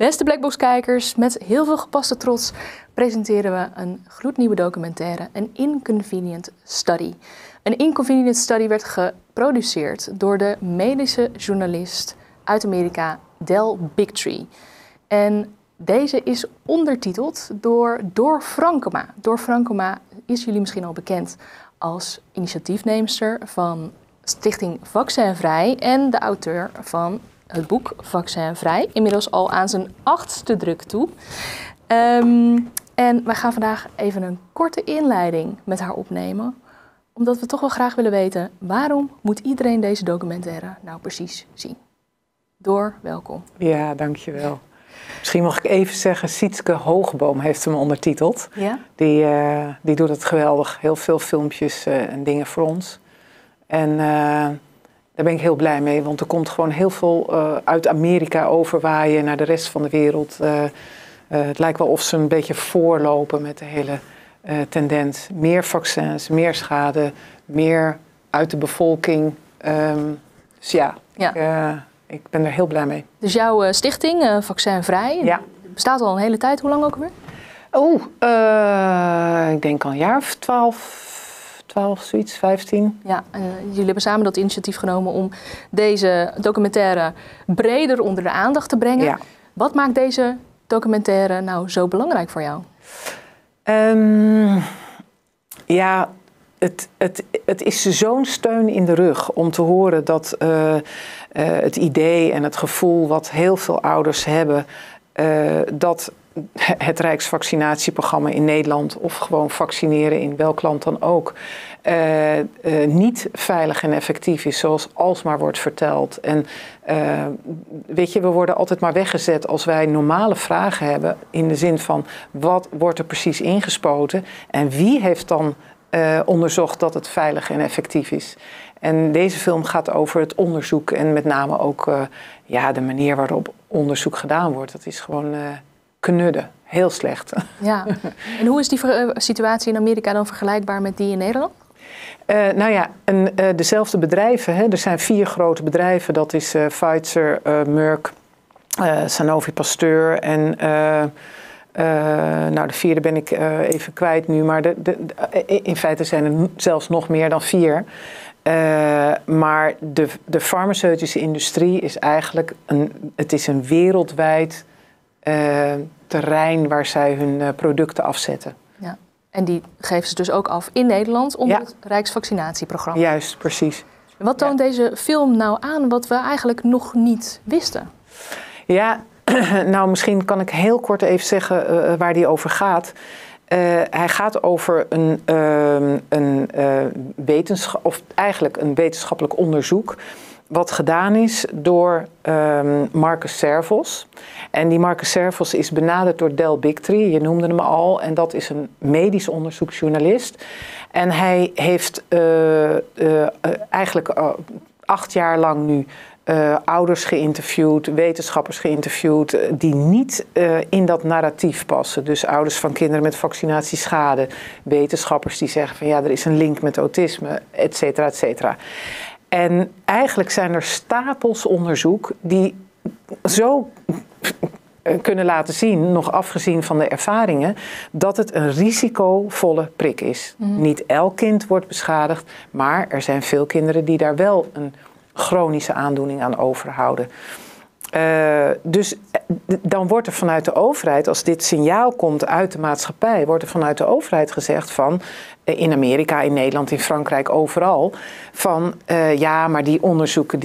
Beste Blckbx-kijkers, met heel veel gepaste trots presenteren we een gloednieuwe documentaire, An Inconvenient Study. Een Inconvenient Study werd geproduceerd door de medische journalist uit Amerika, Bigtree. En deze is ondertiteld door Frankema. Door Frankema is jullie misschien al bekend als initiatiefneemster van stichting Vaccin Vrij en de auteur van het boek Vaccin Vrij, inmiddels al aan zijn 8e druk toe. En wij gaan vandaag even een korte inleiding met haar opnemen, omdat we toch wel graag willen weten, waarom moet iedereen deze documentaire nou precies zien? Door, welkom. Ja, dankjewel. Misschien mag ik even zeggen, Sietske Hoogboom heeft hem ondertiteld. Ja? Die doet het geweldig. Heel veel filmpjes en dingen voor ons. En daar ben ik heel blij mee, want er komt gewoon heel veel uit Amerika overwaaien naar de rest van de wereld. Het lijkt wel of ze een beetje voorlopen met de hele tendens. Meer vaccins, meer schade, meer uit de bevolking. Dus ja. Ik ben er heel blij mee. Dus jouw stichting, Vaccin Vrij, bestaat al een hele tijd. Hoe lang ook alweer? Ik denk al een jaar of 12, zoiets, 15. Ja, jullie hebben samen dat initiatief genomen om deze documentaire breder onder de aandacht te brengen. Ja. Wat maakt deze documentaire nou zo belangrijk voor jou? Het is zo'n steun in de rug om te horen dat het idee en het gevoel wat heel veel ouders hebben, dat het Rijksvaccinatieprogramma in Nederland of gewoon vaccineren in welk land dan ook niet veilig en effectief is zoals alsmaar wordt verteld. En weet je, we worden altijd maar weggezet als wij normale vragen hebben in de zin van wat wordt er precies ingespoten en wie heeft dan onderzocht dat het veilig en effectief is. En deze film gaat over het onderzoek en met name ook de manier waarop onderzoek gedaan wordt. Dat is gewoon knudden, heel slecht. Ja. En hoe is die situatie in Amerika dan vergelijkbaar met die in Nederland? Dezelfde bedrijven. Hè. Er zijn 4 grote bedrijven. Dat is Pfizer, Merck, Sanofi Pasteur en de 4e ben ik even kwijt nu. Maar in feite zijn er zelfs nog meer dan 4. Maar de farmaceutische industrie is eigenlijk een wereldwijd terrein waar zij hun producten afzetten. Ja. En die geven ze dus ook af in Nederland onder het Rijksvaccinatieprogramma. Juist, precies. Wat toont deze film nou aan wat we eigenlijk nog niet wisten? Ja, nou misschien kan ik heel kort even zeggen waar die over gaat. Hij gaat over een wetenschappelijk onderzoek wat gedaan is door Marcus Servos. En die Marcus Servos is benaderd door Bigtree, je noemde hem al. En dat is een medisch onderzoeksjournalist. En hij heeft eigenlijk 8 jaar lang nu ouders geïnterviewd, wetenschappers geïnterviewd die niet in dat narratief passen. Dus ouders van kinderen met vaccinatieschade, wetenschappers die zeggen van ja, er is een link met autisme, et cetera, et cetera. En eigenlijk zijn er stapels onderzoek die zo kunnen laten zien, nog afgezien van de ervaringen, dat het een risicovolle prik is. Mm-hmm. Niet elk kind wordt beschadigd, maar er zijn veel kinderen die daar wel een chronische aandoening aan overhouden. Dus dan wordt er vanuit de overheid, als dit signaal komt uit de maatschappij, wordt er vanuit de overheid gezegd van, in Amerika, in Nederland, in Frankrijk, overal, van maar die onderzoeken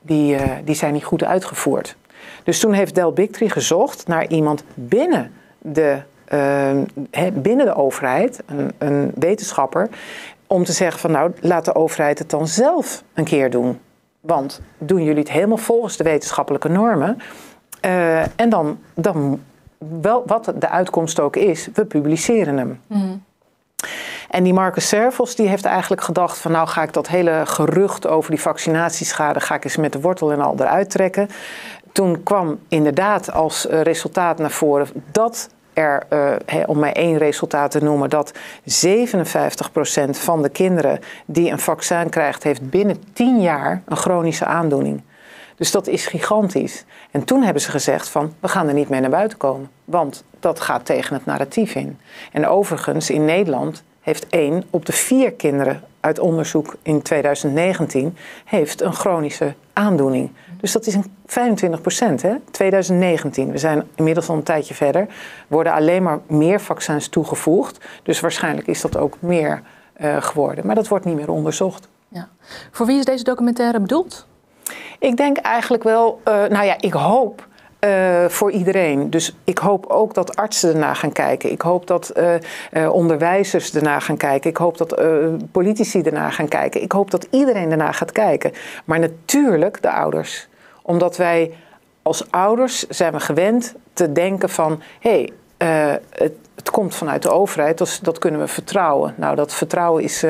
die zijn niet goed uitgevoerd. Dus toen heeft Bigtree gezocht naar iemand binnen de overheid, een wetenschapper, om te zeggen van nou, laat de overheid het dan zelf een keer doen. Want doen jullie het helemaal volgens de wetenschappelijke normen. En dan wel wat de uitkomst ook is, we publiceren hem. Mm. En die Marcus Servos die heeft eigenlijk gedacht van nou ga ik dat hele gerucht over die vaccinatieschade ga ik eens met de wortel en al eruit trekken. Toen kwam inderdaad als resultaat naar voren dat er, om maar 1 resultaat te noemen, dat 57% van de kinderen die een vaccin krijgt, heeft binnen 10 jaar een chronische aandoening. Dus dat is gigantisch. En toen hebben ze gezegd van, we gaan er niet mee naar buiten komen. Want dat gaat tegen het narratief in. En overigens, in Nederland heeft 1 op de 4 kinderen uit onderzoek in 2019... heeft een chronische aandoening. Dus dat is een 25%, hè? 2019, we zijn inmiddels al een tijdje verder. Worden alleen maar meer vaccins toegevoegd. Dus waarschijnlijk is dat ook meer geworden. Maar dat wordt niet meer onderzocht. Ja. Voor wie is deze documentaire bedoeld? Ik denk eigenlijk wel, ik hoop voor iedereen. Dus ik hoop ook dat artsen ernaar gaan kijken. Ik hoop dat onderwijzers ernaar gaan kijken. Ik hoop dat politici ernaar gaan kijken. Ik hoop dat iedereen ernaar gaat kijken. Maar natuurlijk de ouders. Omdat wij als ouders zijn we gewend te denken van, het komt vanuit de overheid, dus dat kunnen we vertrouwen. Nou, dat vertrouwen is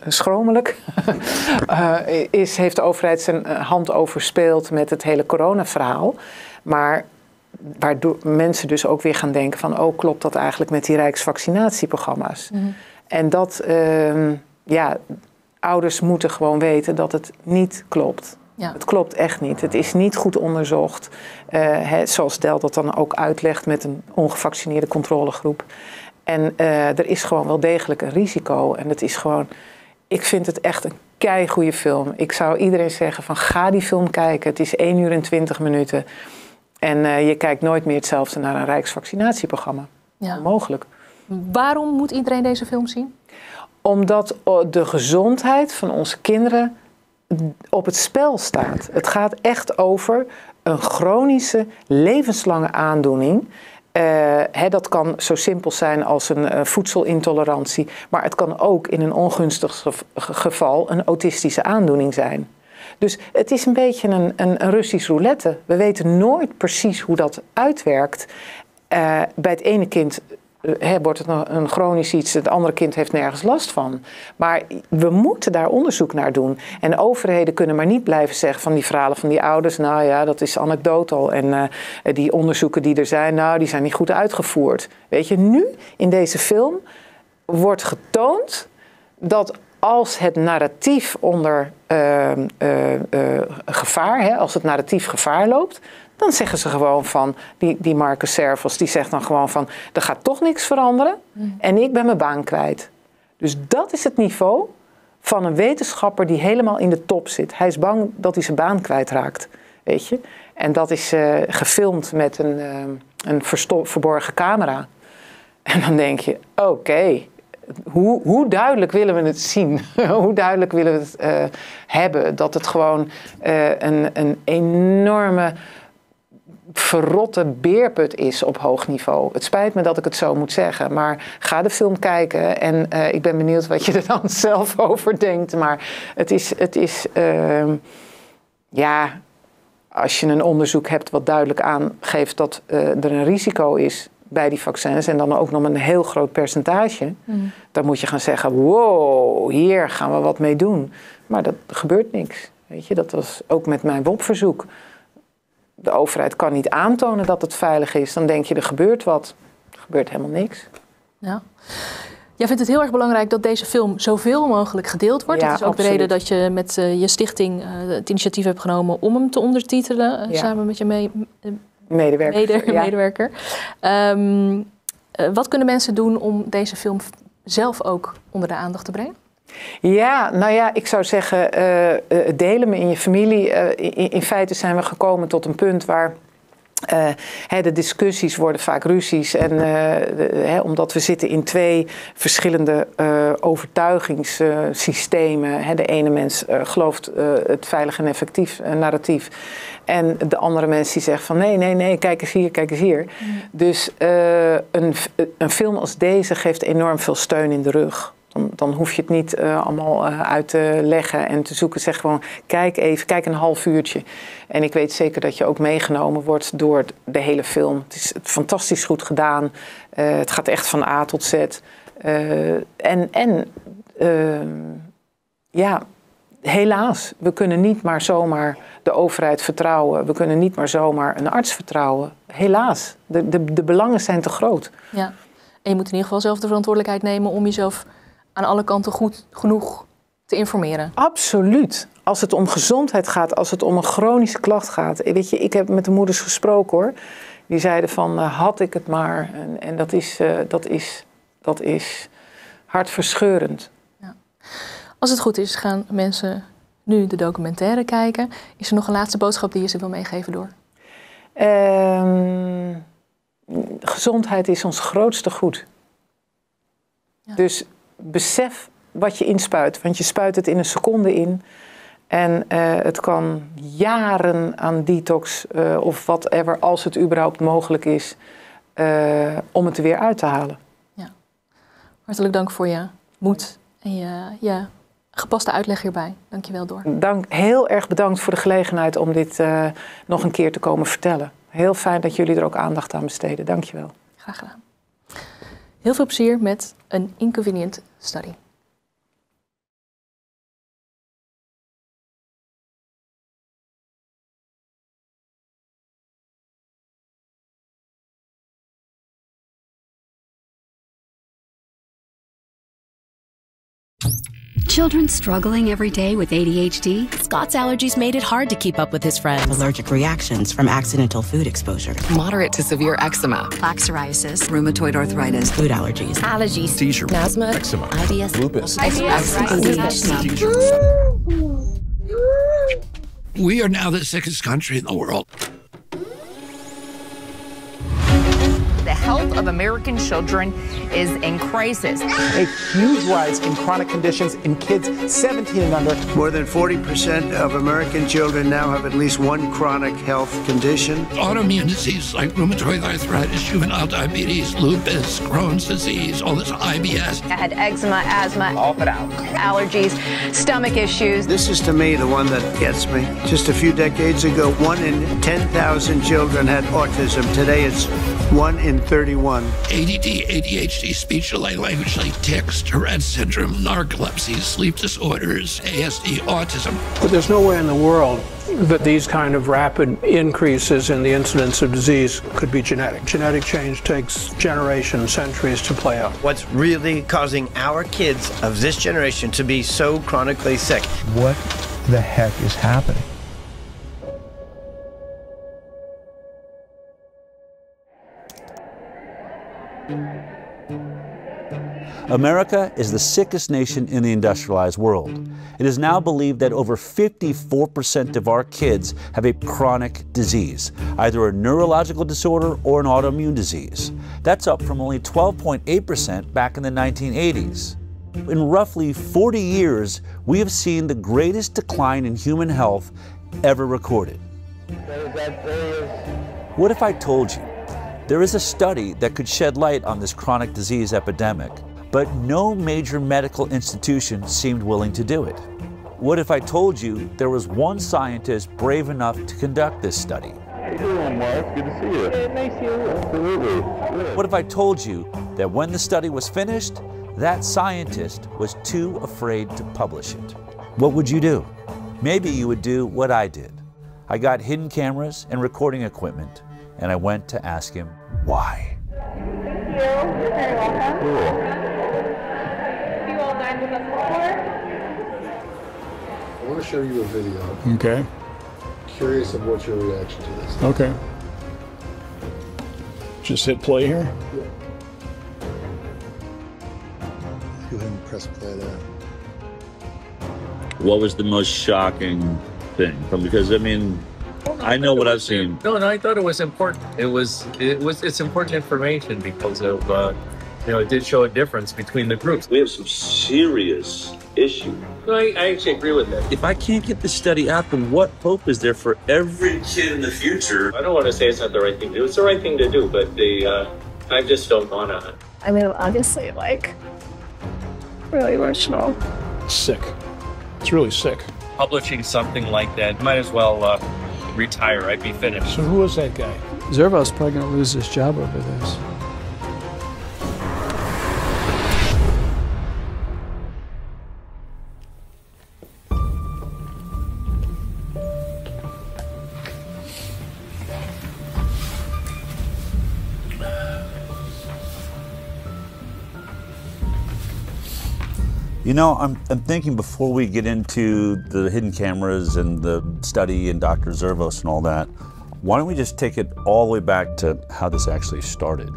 schromelijk. Heeft de overheid zijn hand overspeeld met het hele coronaverhaal. Maar waardoor mensen dus ook weer gaan denken van, oh, klopt dat eigenlijk met die rijksvaccinatieprogramma's? Mm-hmm. En dat, ouders moeten gewoon weten dat het niet klopt. Ja. Het klopt echt niet. Het is niet goed onderzocht. Zoals Del dat dan ook uitlegt met een ongevaccineerde controlegroep. En er is gewoon wel degelijk een risico. En het is gewoon, ik vind het echt een keigoede film. Ik zou iedereen zeggen van, ga die film kijken. Het is 1 uur en 20 minuten. En je kijkt nooit meer hetzelfde naar een rijksvaccinatieprogramma. Ja. Onmogelijk. Waarom moet iedereen deze film zien? Omdat de gezondheid van onze kinderen op het spel staat. Het gaat echt over een chronische, levenslange aandoening. Dat kan zo simpel zijn als een voedselintolerantie. Maar het kan ook in een ongunstig geval een autistische aandoening zijn. Dus het is een beetje een Russisch roulette. We weten nooit precies hoe dat uitwerkt. Bij het ene kind wordt het een chronisch iets, het andere kind heeft nergens last van. Maar we moeten daar onderzoek naar doen. En overheden kunnen maar niet blijven zeggen van die verhalen van die ouders, nou ja, dat is anekdotal. En die onderzoeken die er zijn, nou, die zijn niet goed uitgevoerd. Weet je, nu in deze film wordt getoond dat als het narratief onder gevaar, als het narratief gevaar loopt, dan zeggen ze gewoon van, die Marcus Servos, die zegt dan gewoon van, er gaat toch niks veranderen en ik ben mijn baan kwijt. Dus dat is het niveau van een wetenschapper die helemaal in de top zit. Hij is bang dat hij zijn baan kwijtraakt, weet je. En dat is gefilmd met een verborgen camera. En dan denk je, oké. Hoe duidelijk willen we het zien? Hoe duidelijk willen we het hebben? Dat het gewoon een enorme verrotte beerput is op hoog niveau. Het spijt me dat ik het zo moet zeggen, maar ga de film kijken en ik ben benieuwd wat je er dan zelf over denkt. Maar het is als je een onderzoek hebt wat duidelijk aangeeft dat er een risico is bij die vaccins en dan ook nog een heel groot percentage, dan moet je gaan zeggen, wow, hier gaan we wat mee doen. Maar dat gebeurt niks. Weet je, dat was ook met mijn WOP-verzoek. De overheid kan niet aantonen dat het veilig is. Dan denk je, er gebeurt wat. Er gebeurt helemaal niks. Ja. Jij vindt het heel erg belangrijk dat deze film zoveel mogelijk gedeeld wordt. Ja, dat is ook absoluut de reden dat je met je stichting het initiatief hebt genomen om hem te ondertitelen. Samen met je medewerker. Wat kunnen mensen doen om deze film zelf ook onder de aandacht te brengen? Ja, nou ja, ik zou zeggen, delen me in je familie. In feite zijn we gekomen tot een punt waar de discussies worden vaak ruzies. En omdat we zitten in 2 verschillende overtuigingssystemen. De ene mens gelooft het veilig en effectief narratief. En de andere mens die zegt van nee, kijk eens hier, kijk eens hier. Dus een film als deze geeft enorm veel steun in de rug. Dan hoef je het niet allemaal uit te leggen en te zoeken. Zeg gewoon, kijk een half uurtje. En ik weet zeker dat je ook meegenomen wordt door de hele film. Het is fantastisch goed gedaan. Het gaat echt van A tot Z. Helaas, we kunnen niet maar zomaar de overheid vertrouwen. We kunnen niet maar zomaar een arts vertrouwen. Helaas, de belangen zijn te groot. Ja. En je moet in ieder geval zelf de verantwoordelijkheid nemen om jezelf aan alle kanten goed genoeg te informeren. Absoluut. Als het om gezondheid gaat, als het om een chronische klacht gaat. Weet je, ik heb met de moeders gesproken hoor. Die zeiden van, had ik het maar. En dat is hartverscheurend. Ja. Als het goed is, gaan mensen nu de documentaire kijken. Is er nog een laatste boodschap die je ze wil meegeven, Door? Gezondheid is ons grootste goed. Ja. Dus besef wat je inspuit. Want je spuit het in een seconde in. En het kan jaren aan detox of whatever, als het überhaupt mogelijk is, om het er weer uit te halen. Ja. Hartelijk dank voor je moed en je gepaste uitleg hierbij. Dank je wel, Door. Heel erg bedankt voor de gelegenheid om dit nog een keer te komen vertellen. Heel fijn dat jullie er ook aandacht aan besteden. Dank je wel. Graag gedaan. Heel veel plezier met An Inconvenient Study. Children struggling every day with ADHD? Scott's allergies made it hard to keep up with his friends. Allergic reactions from accidental food exposure. Moderate to severe eczema. Plaque psoriasis, rheumatoid arthritis, Food allergies. Allergies. Seizure. Asthma. Eczema. IBS. Lupus. ADHD. We are now the sickest country in the world. The health of American children is in crisis. A huge rise in chronic conditions in kids 17 and under. More than 40% of American children now have at least one chronic health condition. Autoimmune diseases like rheumatoid arthritis, juvenile diabetes, lupus, Crohn's disease, all this IBS. I had eczema, asthma, all put out. Allergies, stomach issues. This is to me the one that gets me. Just a few decades ago, 1 in 10,000 children had autism. Today it's 1 in 31. ADD, ADHD, speech-delay, language-delay, tics, Tourette syndrome, narcolepsy, sleep disorders, ASD, autism. But there's nowhere in the world that these kind of rapid increases in the incidence of disease could be genetic. Genetic change takes generations, centuries to play out. What's really causing our kids of this generation to be so chronically sick? What the heck is happening? America is the sickest nation in the industrialized world. It is now believed that over 54% of our kids have a chronic disease, either a neurological disorder or an autoimmune disease. That's up from only 12.8% back in the 1980s. In roughly 40 years, we have seen the greatest decline in human health ever recorded. What if I told you there is a study that could shed light on this chronic disease epidemic, but no major medical institution seemed willing to do it? What if I told you there was one scientist brave enough to conduct this study? How you doing, Mark? Good to see you. Hey, nice to see you. Absolutely. Good. What if I told you that when the study was finished, that scientist was too afraid to publish it? What would you do? Maybe you would do what I did. I got hidden cameras and recording equipment, and I went to ask him why. Thank you. You're very welcome. Cool. Have you all dined with us before? I want to show you a video. Okay. Curious of what your reaction to this is. Okay. Just hit play here. Yeah. Go ahead and press play there. What was the most shocking thing? Because I mean, I know what I've seen. No, I thought it was important. It's important information because of it did show a difference between the groups. We have some serious issues. No, I actually agree with that. If I can't get this study out, then what hope is there for every kid in the future? I don't want to say it's not the right thing to do. It's the right thing to do, but I just don't want to. I mean, obviously, really emotional. Sick. It's really sick. Publishing something like that, might as well retire. I'd be finished. So who was that guy? Zervo's probably going to lose his job over this. You know, I'm thinking before we get into the hidden cameras and the study and Dr. Zervos and all that, why don't we just take it all the way back to how this actually started?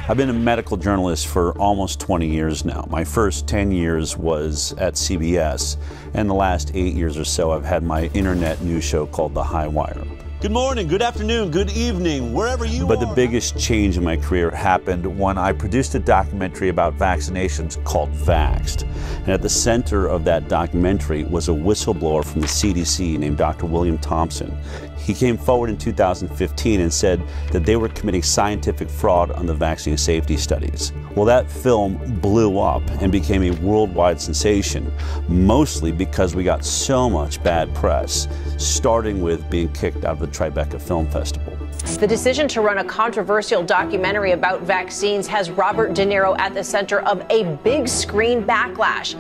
I've been a medical journalist for almost 20 years now. My first 10 years was at CBS, and the last 8 years or so I've had my internet news show called The High Wire. Good morning, good afternoon, good evening, wherever you are. But the biggest change in my career happened when I produced a documentary about vaccinations called Vaxxed. And at the center of that documentary was a whistleblower from the CDC named Dr. William Thompson. He came forward in 2015 and said that they were committing scientific fraud on the vaccine safety studies. Well, that film blew up and became a worldwide sensation, mostly because we got so much bad press, starting with being kicked out of the Tribeca Film Festival. The decision to run a controversial documentary about vaccines has Robert De Niro at the center of a big screen backlash.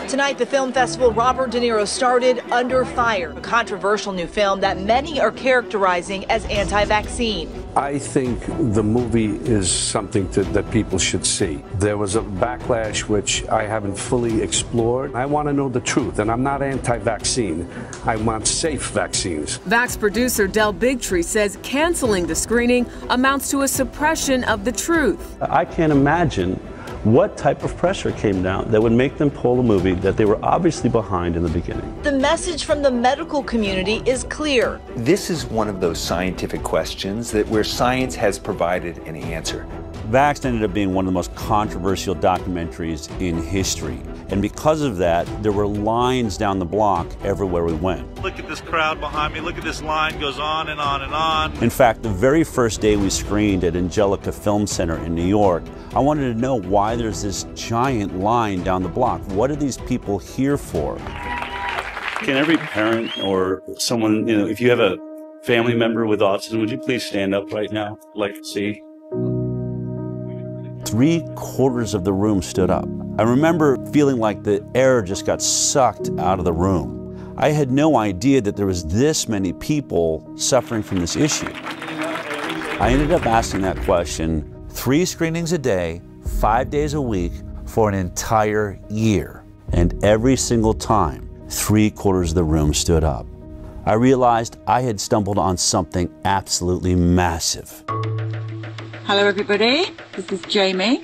Tonight, the film festival Robert De Niro started Under Fire, a controversial new film that many are characterizing as anti-vaccine. I think the movie is something that people should see. There was a backlash which I haven't fully explored. I want to know the truth, and I'm not anti-vaccine. I want safe vaccines. Vax producer Bigtree says canceling the screening amounts to a suppression of the truth. I can't imagine what type of pressure came down that would make them pull a movie that they were obviously behind in the beginning. The message from the medical community is clear. This is one of those scientific questions where science has provided an answer. Vaxxed ended up being one of the most controversial documentaries in history. And because of that, there were lines down the block everywhere we went. Look at this crowd behind me. Look at this line, goes on and on and on. In fact, the very first day we screened at Angelica Film Center in New York, I wanted to know why there's this giant line down the block. What are these people here for? Can every parent or someone, if you have a family member with autism, would you please stand up right now? I'd like to see. 3/4 of the room stood up. I remember feeling like the air just got sucked out of the room. I had no idea that there was this many people suffering from this issue. I ended up asking that question 3 screenings a day, 5 days a week for an entire year. And every single time, 3/4 of the room stood up. I realized I had stumbled on something absolutely massive. Hello everybody, this is Jamie.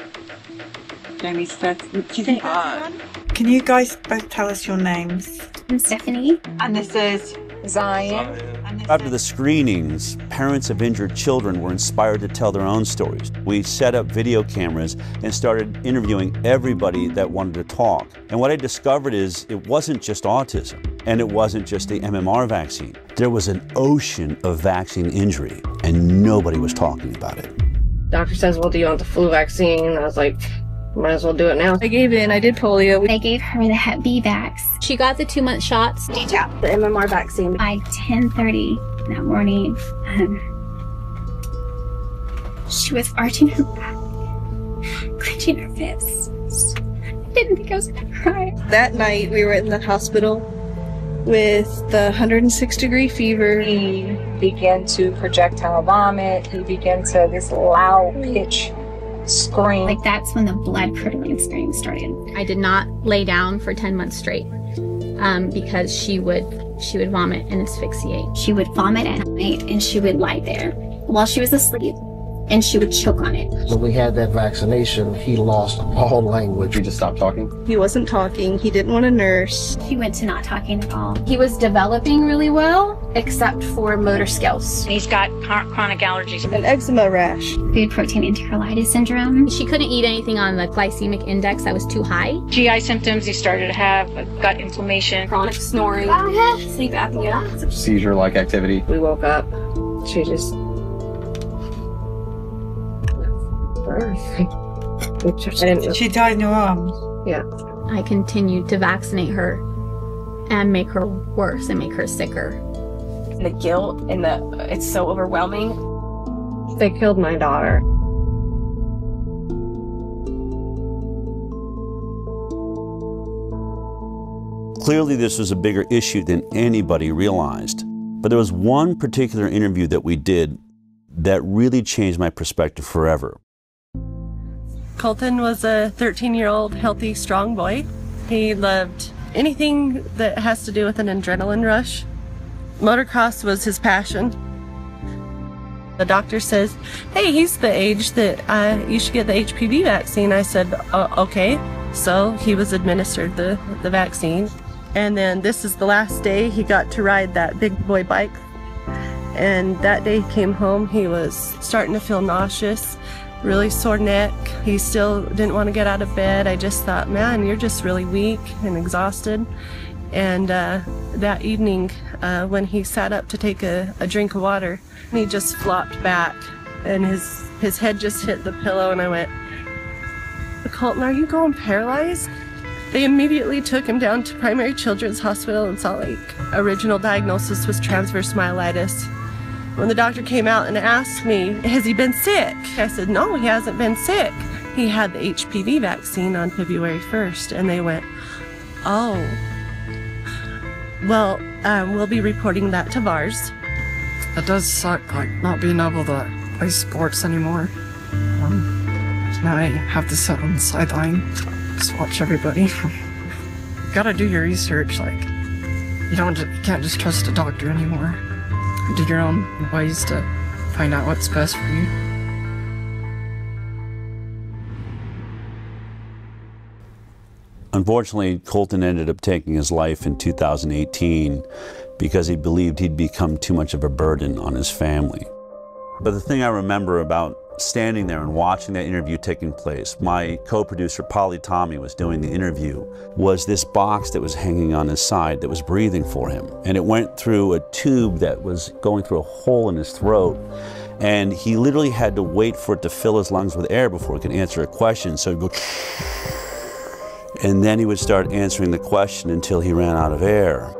Jamie's first. Can you guys both tell us your names? I'm Stephanie. And this is Zion. After the screenings, parents of injured children were inspired to tell their own stories. We set up video cameras and started interviewing everybody that wanted to talk. And what I discovered is it wasn't just autism, and it wasn't just the MMR vaccine. There was an ocean of vaccine injury, and nobody was talking about it. Doctor says, well, do you want the flu vaccine? I was like, might as well do it now. I gave in, I did polio. I gave her the Hep B vax. She got the 2-month shots. Detail. The MMR vaccine. By 10:30 that morning, she was arching her back, clenching her fists. I didn't think I was gonna cry. That night, we were in the hospital with the 106-degree fever. He began to projectile vomit. He began to this loud pitch scream. Like that's when the blood curdling scream started. I did not lay down for 10 months straight because she would vomit and asphyxiate. She would vomit at night and she would lie there while she was asleep and she would choke on it. When we had that vaccination, he lost all language. He just stopped talking? He wasn't talking. He didn't want to nurse. He went to not talking at all. He was developing really well, except for motor skills. He's got chronic allergies. An eczema rash. Food protein enterolitis syndrome. She couldn't eat anything on the glycemic index that was too high. GI symptoms. He started to have gut inflammation. Chronic snoring. Sleep apnea. Seizure-like activity. We woke up. She just... She died in your arms? Yeah. I continued to vaccinate her and make her worse and make her sicker. The guilt and it's so overwhelming. They killed my daughter. Clearly, this was a bigger issue than anybody realized. But there was one particular interview that we did that really changed my perspective forever. Colton was a 13-year-old healthy, strong boy. He loved anything that has to do with an adrenaline rush. Motocross was his passion. The doctor says, hey, he's the age that you should get the HPV vaccine. I said, okay. So he was administered the vaccine. And then this is the last day he got to ride that big boy bike. And that day he came home, he was starting to feel nauseous, really sore neck. He still didn't want to get out of bed. I just thought, man, you're just really weak and exhausted. And that evening, when he sat up to take a drink of water, he just flopped back and his head just hit the pillow, and I went, Colton, are you going paralyzed? They immediately took him down to Primary Children's Hospital in Salt Lake. Original diagnosis was transverse myelitis. When the doctor came out and asked me, has he been sick? I said, no, he hasn't been sick. He had the HPV vaccine on February 1st, and they went, oh. Well, we'll be reporting that to VARS. It does suck, like, not being able to play sports anymore. Now I have to sit on the sideline, just watch everybody. You gotta do your research, like, you can't just trust a doctor anymore. Do your own ways to find out what's best for you. Unfortunately, Colton ended up taking his life in 2018 because he believed he'd become too much of a burden on his family. But the thing I remember about standing there and watching that interview taking place, my co-producer Polly Tommy was doing the interview, was this box that was hanging on his side that was breathing for him. And it went through a tube that was going through a hole in his throat. And he literally had to wait for it to fill his lungs with air before he could answer a question. So he'd go, and then he would start answering the question until he ran out of air.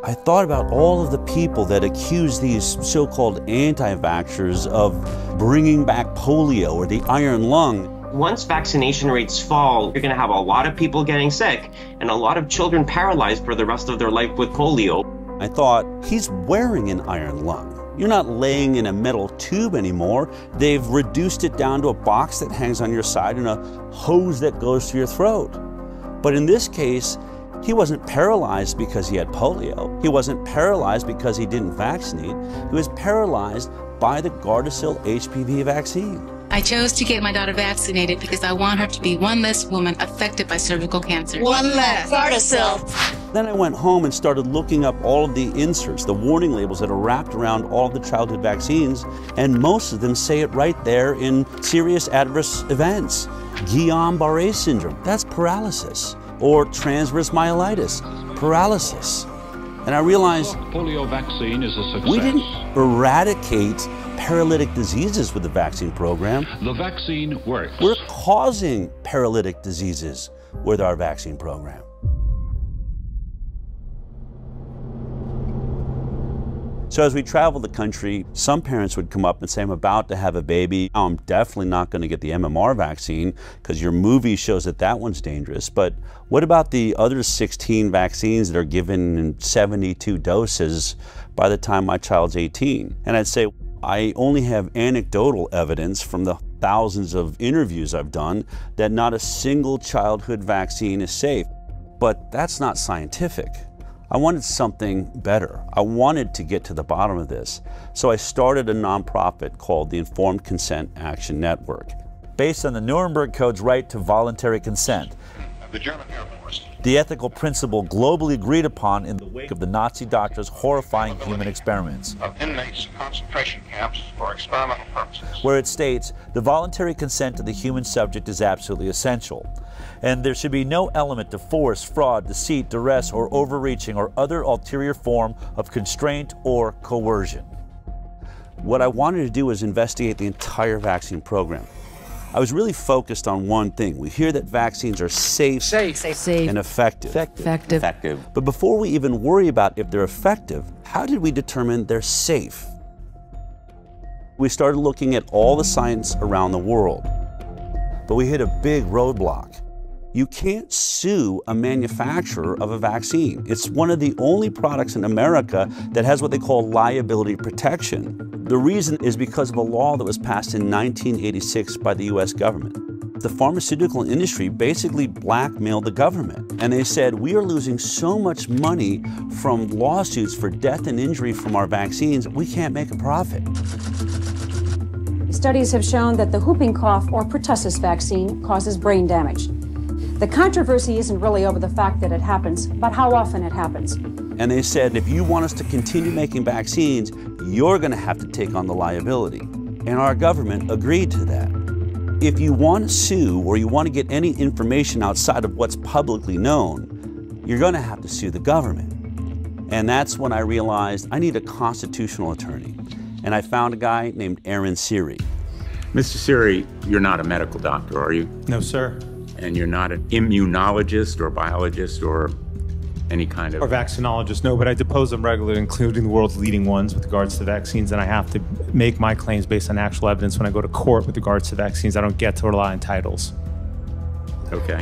I thought about all of the people that accuse these so-called anti-vaxxers of bringing back polio or the iron lung. Once vaccination rates fall, you're going to have a lot of people getting sick and a lot of children paralyzed for the rest of their life with polio. I thought, he's wearing an iron lung. You're not laying in a metal tube anymore. They've reduced it down to a box that hangs on your side and a hose that goes to your throat. But in this case, he wasn't paralyzed because he had polio. He wasn't paralyzed because he didn't vaccinate. He was paralyzed by the Gardasil HPV vaccine. I chose to get my daughter vaccinated because I want her to be one less woman affected by cervical cancer. One less. Gardasil. Then I went home and started looking up all of the inserts, the warning labels that are wrapped around all of the childhood vaccines, and most of them say it right there in serious adverse events. Guillain-Barré syndrome, that's paralysis. Or transverse myelitis, paralysis. And I realized polio vaccine is a success. We didn't eradicate paralytic diseases with the vaccine program. The vaccine works. We're causing paralytic diseases with our vaccine program. So as we traveled the country, some parents would come up and say, I'm about to have a baby. I'm definitely not going to get the MMR vaccine because your movie shows that that one's dangerous. But what about the other 16 vaccines that are given in 72 doses by the time my child's 18? And I'd say, I only have anecdotal evidence from the thousands of interviews I've done that not a single childhood vaccine is safe. But that's not scientific. I wanted something better. I wanted to get to the bottom of this. So I started a nonprofit called the Informed Consent Action Network. Based on the Nuremberg Code's right to voluntary consent, the German Air Force, the ethical principle globally agreed upon in the wake of the Nazi doctors' horrifying human experiments, of inmates in concentration camps for experimental purposes, where it states the voluntary consent of the human subject is absolutely essential, and there should be no element of force, fraud, deceit, duress, or overreaching or other ulterior form of constraint or coercion. What I wanted to do was investigate the entire vaccine program. I was really focused on one thing. We hear that vaccines are safe and effective. But before we even worry about if they're effective, how did we determine they're safe? We started looking at all the science around the world, but we hit a big roadblock. You can't sue a manufacturer of a vaccine. It's one of the only products in America that has what they call liability protection. The reason is because of a law that was passed in 1986 by the US government. The pharmaceutical industry basically blackmailed the government, and they said, we are losing so much money from lawsuits for death and injury from our vaccines, we can't make a profit. Studies have shown that the whooping cough or pertussis vaccine causes brain damage. The controversy isn't really over the fact that it happens, but how often it happens. And they said, if you want us to continue making vaccines, you're going to have to take on the liability. And our government agreed to that. If you want to sue or you want to get any information outside of what's publicly known, you're going to have to sue the government. And that's when I realized I need a constitutional attorney. And I found a guy named Aaron Siri. Mr. Siri, you're not a medical doctor, are you? No, sir. And you're not an immunologist or biologist or any kind of... Or vaccinologist, no, but I depose them regularly, including the world's leading ones with regards to vaccines, and I have to make my claims based on actual evidence when I go to court with regards to vaccines. I don't get to rely on titles. Okay.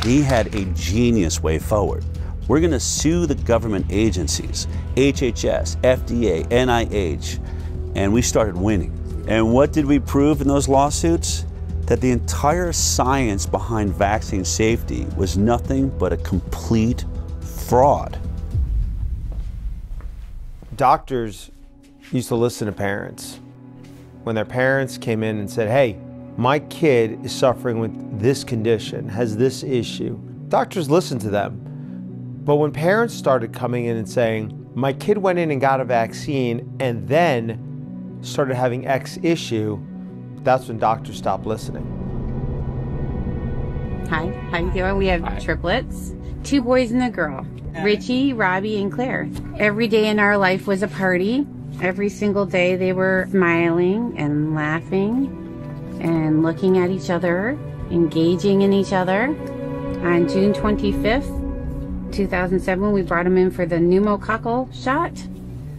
He had a genius way forward. We're going to sue the government agencies, HHS, FDA, NIH, and we started winning. And what did we prove in those lawsuits? That the entire science behind vaccine safety was nothing but a complete fraud. Doctors used to listen to parents. When their parents came in and said, hey, my kid is suffering with this condition, has this issue, doctors listened to them. But when parents started coming in and saying, my kid went in and got a vaccine and then started having X issue, that's when doctors stopped listening. Hi, how you doing? We have triplets, 2 boys and a girl, Richie, Robbie, and Claire. Every day in our life was a party. Every single day they were smiling and laughing and looking at each other, engaging in each other. On June 25th, 2007, we brought them in for the pneumococcal shot.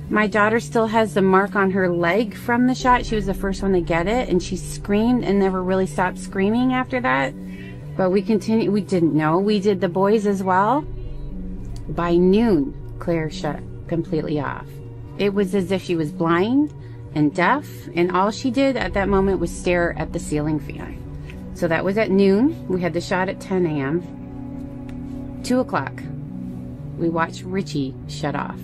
My daughter still has the mark on her leg from the shot. She was the first one to get it, and she screamed and never really stopped screaming after that. But we continued. We didn't know. We did the boys as well. By noon, Claire shut completely off. It was as if she was blind and deaf, and all she did at that moment was stare at the ceiling fan. So that was at noon. We had the shot at 10 a.m. 2 o'clock, we watched Richie shut off.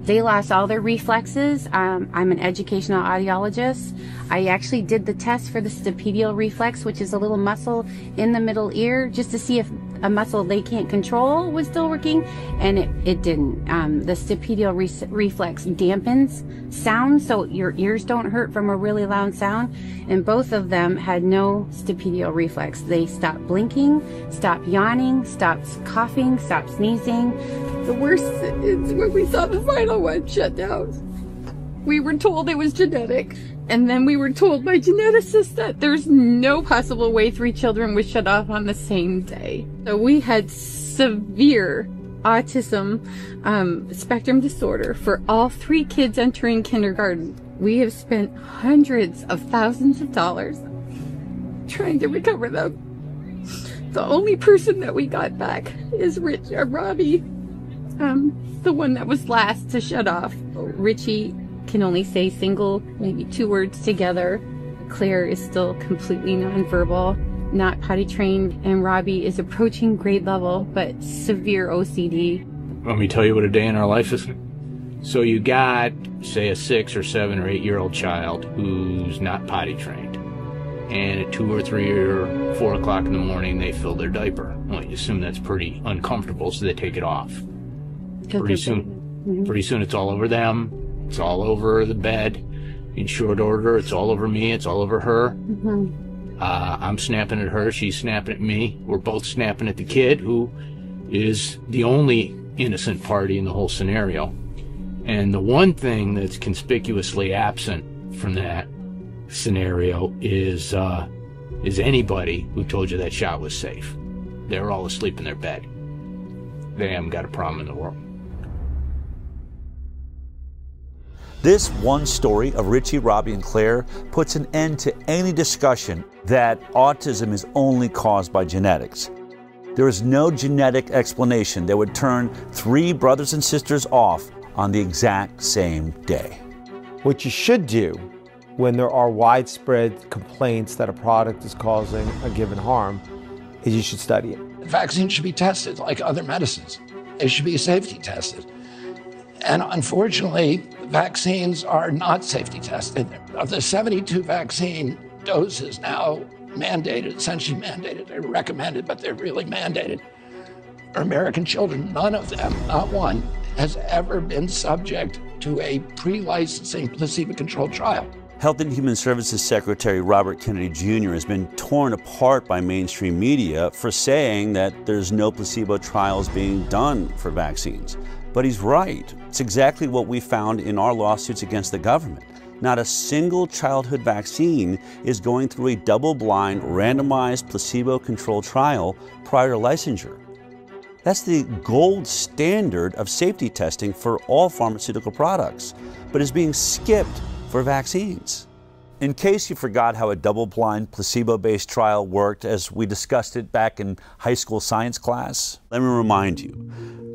They lost all their reflexes. I'm an educational audiologist. I actually did the test for the stapedial reflex, which is a little muscle in the middle ear, just to see if a muscle they can't control was still working, and it didn't. The stapedial reflex dampens sound, so your ears don't hurt from a really loud sound, and both of them had no stapedial reflex. They stopped blinking, stopped yawning, stopped coughing, stopped sneezing. The worst is when we saw the final one shut down. We were told it was genetic, and then we were told by geneticists that there's no possible way 3 children would shut off on the same day. So we had severe autism spectrum disorder for all 3 kids entering kindergarten. We have spent hundreds of thousands of dollars trying to recover them. The only person that we got back is Robbie, the one that was last to shut off. Richie can only say single, maybe 2 words together. Claire is still completely nonverbal, not potty trained, and Robbie is approaching grade level, but severe OCD. Want me to tell you what a day in our life is? So you got, say, a 6 or 7 or 8 year old child who's not potty trained, and at 2 or 3 or 4 o'clock in the morning they fill their diaper. Well, you assume that's pretty uncomfortable, so they take it off. Pretty soon it's all over them. It's all over the bed. In short order, it's all over me. It's all over her. I'm snapping at her. She's snapping at me. We're both snapping at the kid, who is the only innocent party in the whole scenario. And the one thing that's conspicuously absent from that scenario is anybody who told you that shot was safe. They're all asleep in their bed. They haven't got a problem in the world. This one story of Richie, Robbie, and Claire puts an end to any discussion that autism is only caused by genetics. There is no genetic explanation that would turn 3 brothers and sisters off on the exact same day. What you should do when there are widespread complaints that a product is causing a given harm is you should study it. Vaccines should be tested like other medicines. They should be safety tested. And unfortunately, vaccines are not safety tested. Of the 72 vaccine doses now mandated, essentially mandated, they're recommended, but they're really mandated, for American children, none of them, not one, has ever been subject to a pre-licensing placebo-controlled trial. Health and Human Services Secretary Robert Kennedy Jr. has been torn apart by mainstream media for saying that there's no placebo trials being done for vaccines. But he's right. It's exactly what we found in our lawsuits against the government. Not a single childhood vaccine is going through a double-blind, randomized, placebo-controlled trial prior to licensure. That's the gold standard of safety testing for all pharmaceutical products, but is being skipped for vaccines. In case you forgot how a double-blind, placebo-based trial worked as we discussed it back in high school science class, let me remind you.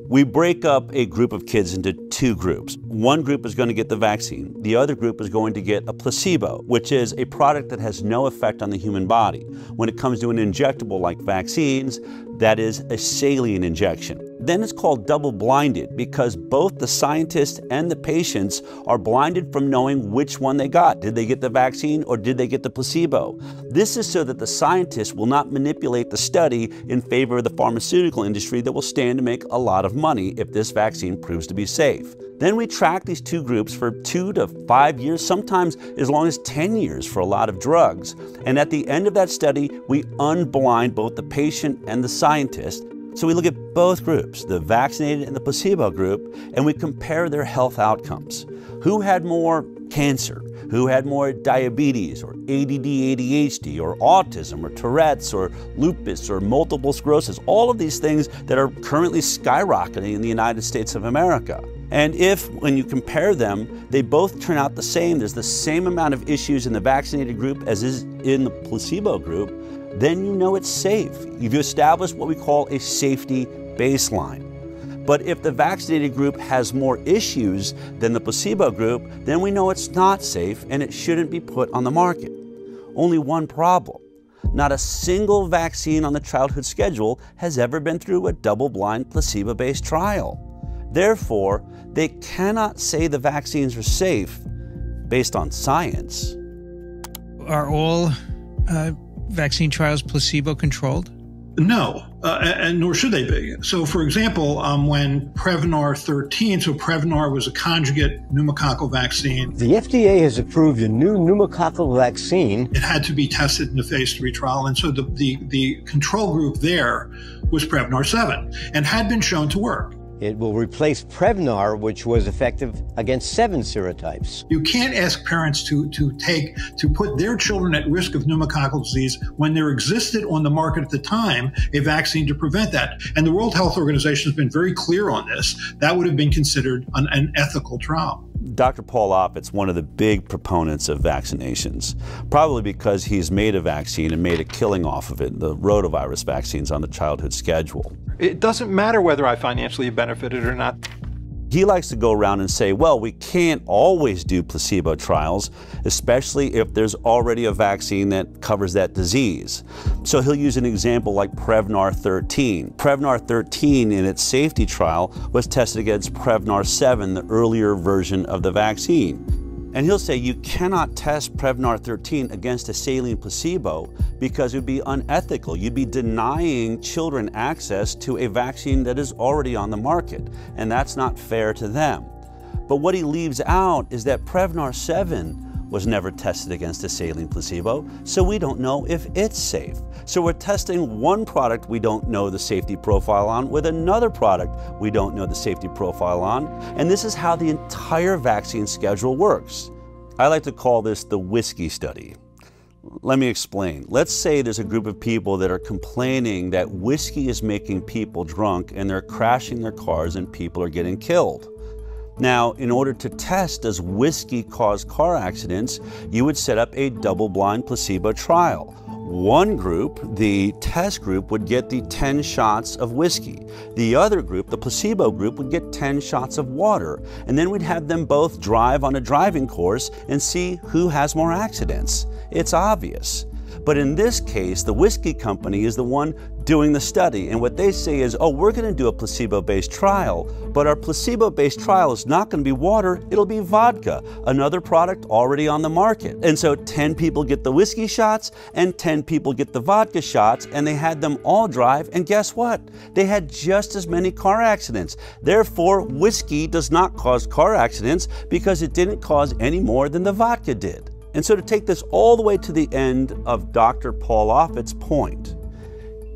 We break up a group of kids into 2 groups. One group is going to get the vaccine. The other group is going to get a placebo, which is a product that has no effect on the human body. When it comes to an injectable like vaccines, that is a saline injection. Then it's called double-blinded because both the scientists and the patients are blinded from knowing which one they got. Did they get the vaccine or did they get the placebo? This is so that the scientists will not manipulate the study in favor of the pharmaceutical industry that will stand to make a lot of money if this vaccine proves to be safe. Then we track these 2 groups for 2 to 5 years, sometimes as long as 10 years for a lot of drugs. And at the end of that study, we unblind both the patient and the scientist. So we look at both groups, the vaccinated and the placebo group, and we compare their health outcomes. Who had more cancer? Who had more diabetes or ADD, ADHD or autism or Tourette's or lupus or multiple sclerosis? All of these things that are currently skyrocketing in the United States of America. And if, when you compare them, they both turn out the same, there's the same amount of issues in the vaccinated group as is in the placebo group, then you know it's safe. You've established what we call a safety baseline. But if the vaccinated group has more issues than the placebo group, then we know it's not safe and it shouldn't be put on the market. Only one problem. Not a single vaccine on the childhood schedule has ever been through a double-blind, placebo-based trial. Therefore, they cannot say the vaccines are safe based on science. Are all vaccine trials placebo-controlled? No, and nor should they be. So, for example, when Prevnar 13, so Prevnar was a conjugate pneumococcal vaccine. The FDA has approved a new pneumococcal vaccine. It had to be tested in the phase 3 trial, and so the control group there was Prevnar 7 and had been shown to work. It will replace Prevnar, which was effective against 7 serotypes. You can't ask parents to put their children at risk of pneumococcal disease when there existed on the market at the time a vaccine to prevent that. And the World Health Organization has been very clear on this. That would have been considered an ethical trial. Dr. Paul Offit's one of the big proponents of vaccinations, probably because he's made a vaccine and made a killing off of it, the rotavirus vaccines on the childhood schedule. It doesn't matter whether I financially benefited or not. He likes to go around and say, well, we can't always do placebo trials, especially if there's already a vaccine that covers that disease. So he'll use an example like Prevnar 13. Prevnar 13 in its safety trial was tested against Prevnar 7, the earlier version of the vaccine. And he'll say you cannot test Prevnar 13 against a saline placebo because it would be unethical. You'd be denying children access to a vaccine that is already on the market, and that's not fair to them. But what he leaves out is that Prevnar 7 was never tested against a saline placebo, so we don't know if it's safe. So we're testing one product we don't know the safety profile on with another product we don't know the safety profile on, and this is how the entire vaccine schedule works. I like to call this the whiskey study. Let me explain. Let's say there's a group of people that are complaining that whiskey is making people drunk and they're crashing their cars and people are getting killed. Now, in order to test does whiskey cause car accidents, you would set up a double-blind placebo trial. One group, the test group, would get the 10 shots of whiskey. The other group, the placebo group, would get 10 shots of water. And then we'd have them both drive on a driving course and see who has more accidents. It's obvious. But in this case, the whiskey company is the one doing the study. And what they say is, oh, we're going to do a placebo-based trial, but our placebo-based trial is not going to be water, it'll be vodka, another product already on the market. And so 10 people get the whiskey shots and 10 people get the vodka shots, and they had them all drive, and guess what? They had just as many car accidents. Therefore, whiskey does not cause car accidents because it didn't cause any more than the vodka did. And so to take this all the way to the end of Dr. Paul Offit's point,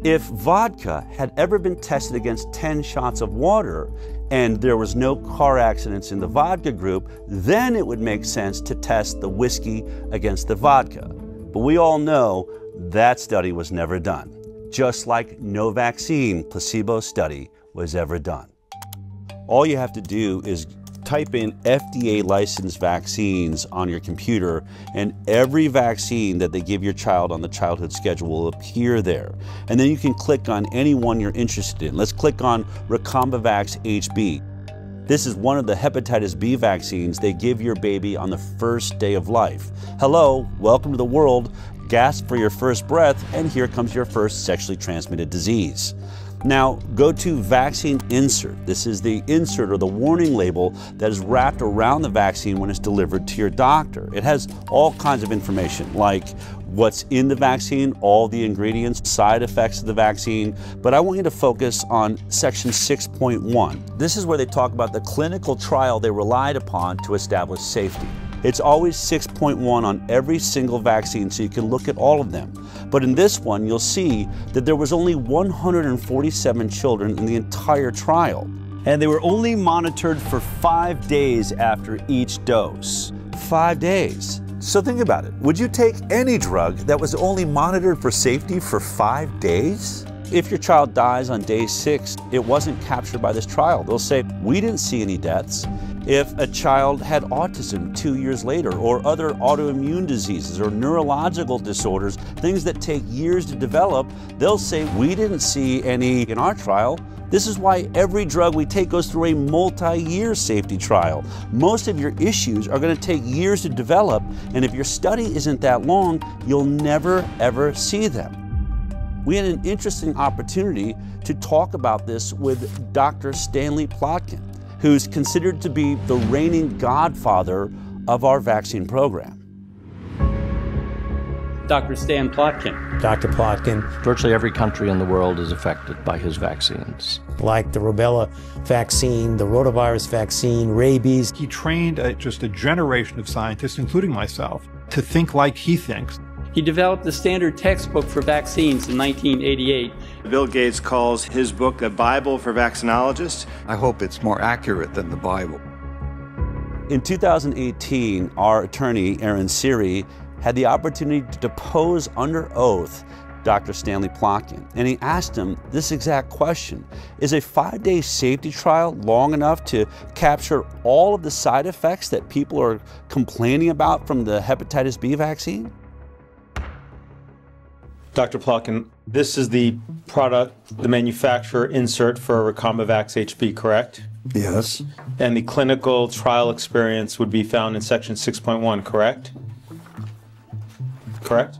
if vodka had ever been tested against 10 shots of water and there was no car accidents in the vodka group, then it would make sense to test the whiskey against the vodka. But we all know that study was never done, just like no vaccine placebo study was ever done. All you have to do is type in FDA licensed vaccines on your computer, and every vaccine that they give your child on the childhood schedule will appear there. And then you can click on any one you're interested in. Let's click on Blckbx HB. This is one of the hepatitis B vaccines they give your baby on the first day of life. Hello, welcome to the world. Gasp for your first breath, and here comes your first sexually transmitted disease. Now, go to vaccine insert. This is the insert or the warning label that is wrapped around the vaccine when it's delivered to your doctor. It has all kinds of information like what's in the vaccine, all the ingredients, side effects of the vaccine, but I want you to focus on section 6.1. This is where they talk about the clinical trial they relied upon to establish safety. It's always 6.1 on every single vaccine, so you can look at all of them. But in this one, you'll see that there was only 147 children in the entire trial. And they were only monitored for 5 days after each dose. 5 days. So think about it. Would you take any drug that was only monitored for safety for 5 days? If your child dies on day 6, it wasn't captured by this trial. They'll say, we didn't see any deaths. If a child had autism 2 years later, or other autoimmune diseases or neurological disorders, things that take years to develop, they'll say, we didn't see any in our trial. This is why every drug we take goes through a multi-year safety trial. Most of your issues are going to take years to develop, and if your study isn't that long, you'll never ever see them. We had an interesting opportunity to talk about this with Dr. Stanley Plotkin, who's considered to be the reigning godfather of our vaccine program. Dr. Stan Plotkin. Dr. Plotkin. Virtually every country in the world is affected by his vaccines. Like the rubella vaccine, the rotavirus vaccine, rabies. He trained just a generation of scientists, including myself, to think like he thinks. He developed the standard textbook for vaccines in 1988. Bill Gates calls his book a Bible for vaccinologists. I hope it's more accurate than the Bible. In 2018, our attorney, Aaron Siri, had the opportunity to depose under oath Dr. Stanley Plotkin, and he asked him this exact question. Is a 5-day safety trial long enough to capture all of the side effects that people are complaining about from the hepatitis B vaccine? Dr. Plotkin, this is the product, the manufacturer insert for Blckbx HB, correct? Yes. And the clinical trial experience would be found in section 6.1, correct? Correct?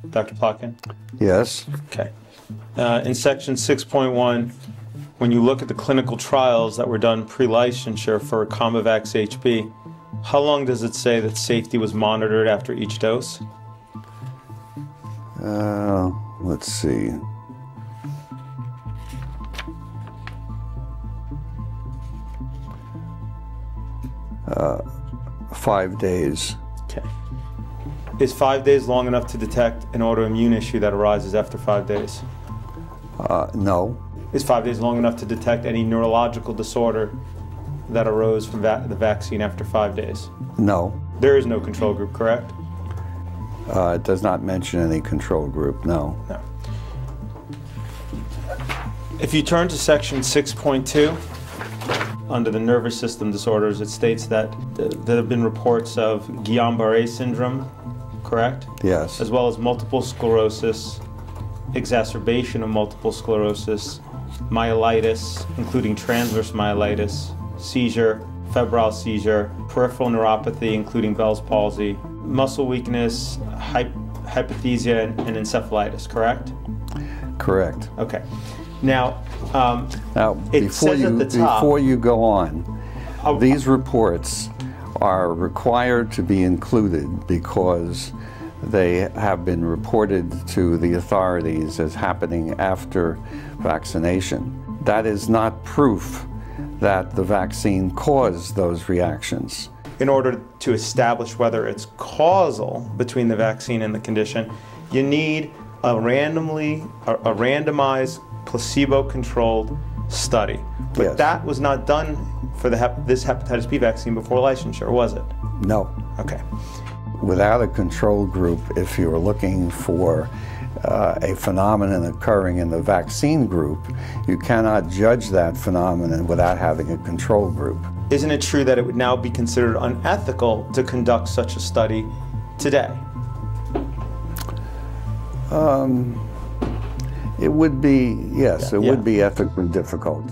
Dr. Plotkin? Yes. Okay. In section 6.1, when you look at the clinical trials that were done pre-licensure for Blckbx HB, how long does it say that safety was monitored after each dose? Let's see. Uh, 5 days. Okay. Is 5 days long enough to detect an autoimmune issue that arises after 5 days? No. Is 5 days long enough to detect any neurological disorder that arose from the vaccine after 5 days? No. There is no control group, correct? It does not mention any control group, no. No. If you turn to section 6.2, under the nervous system disorders, it states that there have been reports of Guillain-Barré syndrome, correct? Yes. As well as multiple sclerosis, exacerbation of multiple sclerosis, myelitis, including transverse myelitis, seizure, febrile seizure, peripheral neuropathy, including Bell's palsy, muscle weakness, hypothesia, and encephalitis, correct? Correct. Okay. Now, it before says at the top, before you go on, these reports are required to be included because they have been reported to the authorities as happening after vaccination. That is not proof that the vaccine caused those reactions. in order to establish whether it's causal between the vaccine and the condition, you need a randomized, placebo-controlled study. But Yes. that was not done for this hepatitis B vaccine before licensure, was it? No. Okay. Without a control group, if you're looking for a phenomenon occurring in the vaccine group, you cannot judge that phenomenon without having a control group. Isn't it true that it would now be considered unethical to conduct such a study today? It would be, yes, it would be ethically difficult.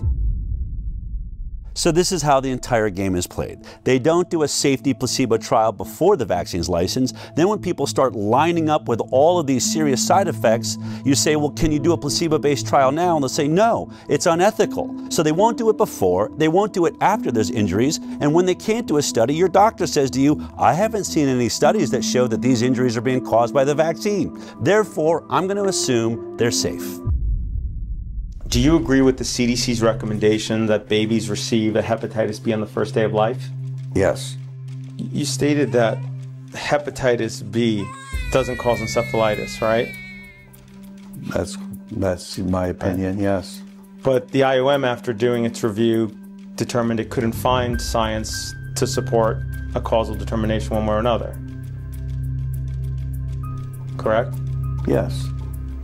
So this is how the entire game is played. They don't do a safety placebo trial before the vaccine's licensed. Then when people start lining up with all of these serious side effects, you say, well, can you do a placebo-based trial now? And they'll say, no, it's unethical. So they won't do it before, they won't do it after there's injuries, and when they can't do a study, your doctor says to you, I haven't seen any studies that show that these injuries are being caused by the vaccine. Therefore, I'm going to assume they're safe. Do you agree with the CDC's recommendation that babies receive a hepatitis B on the first day of life? Yes. You stated that hepatitis B doesn't cause encephalitis, right? That's my opinion, yes. But the IOM, after doing its review, determined it couldn't find science to support a causal determination one way or another. Correct? Yes.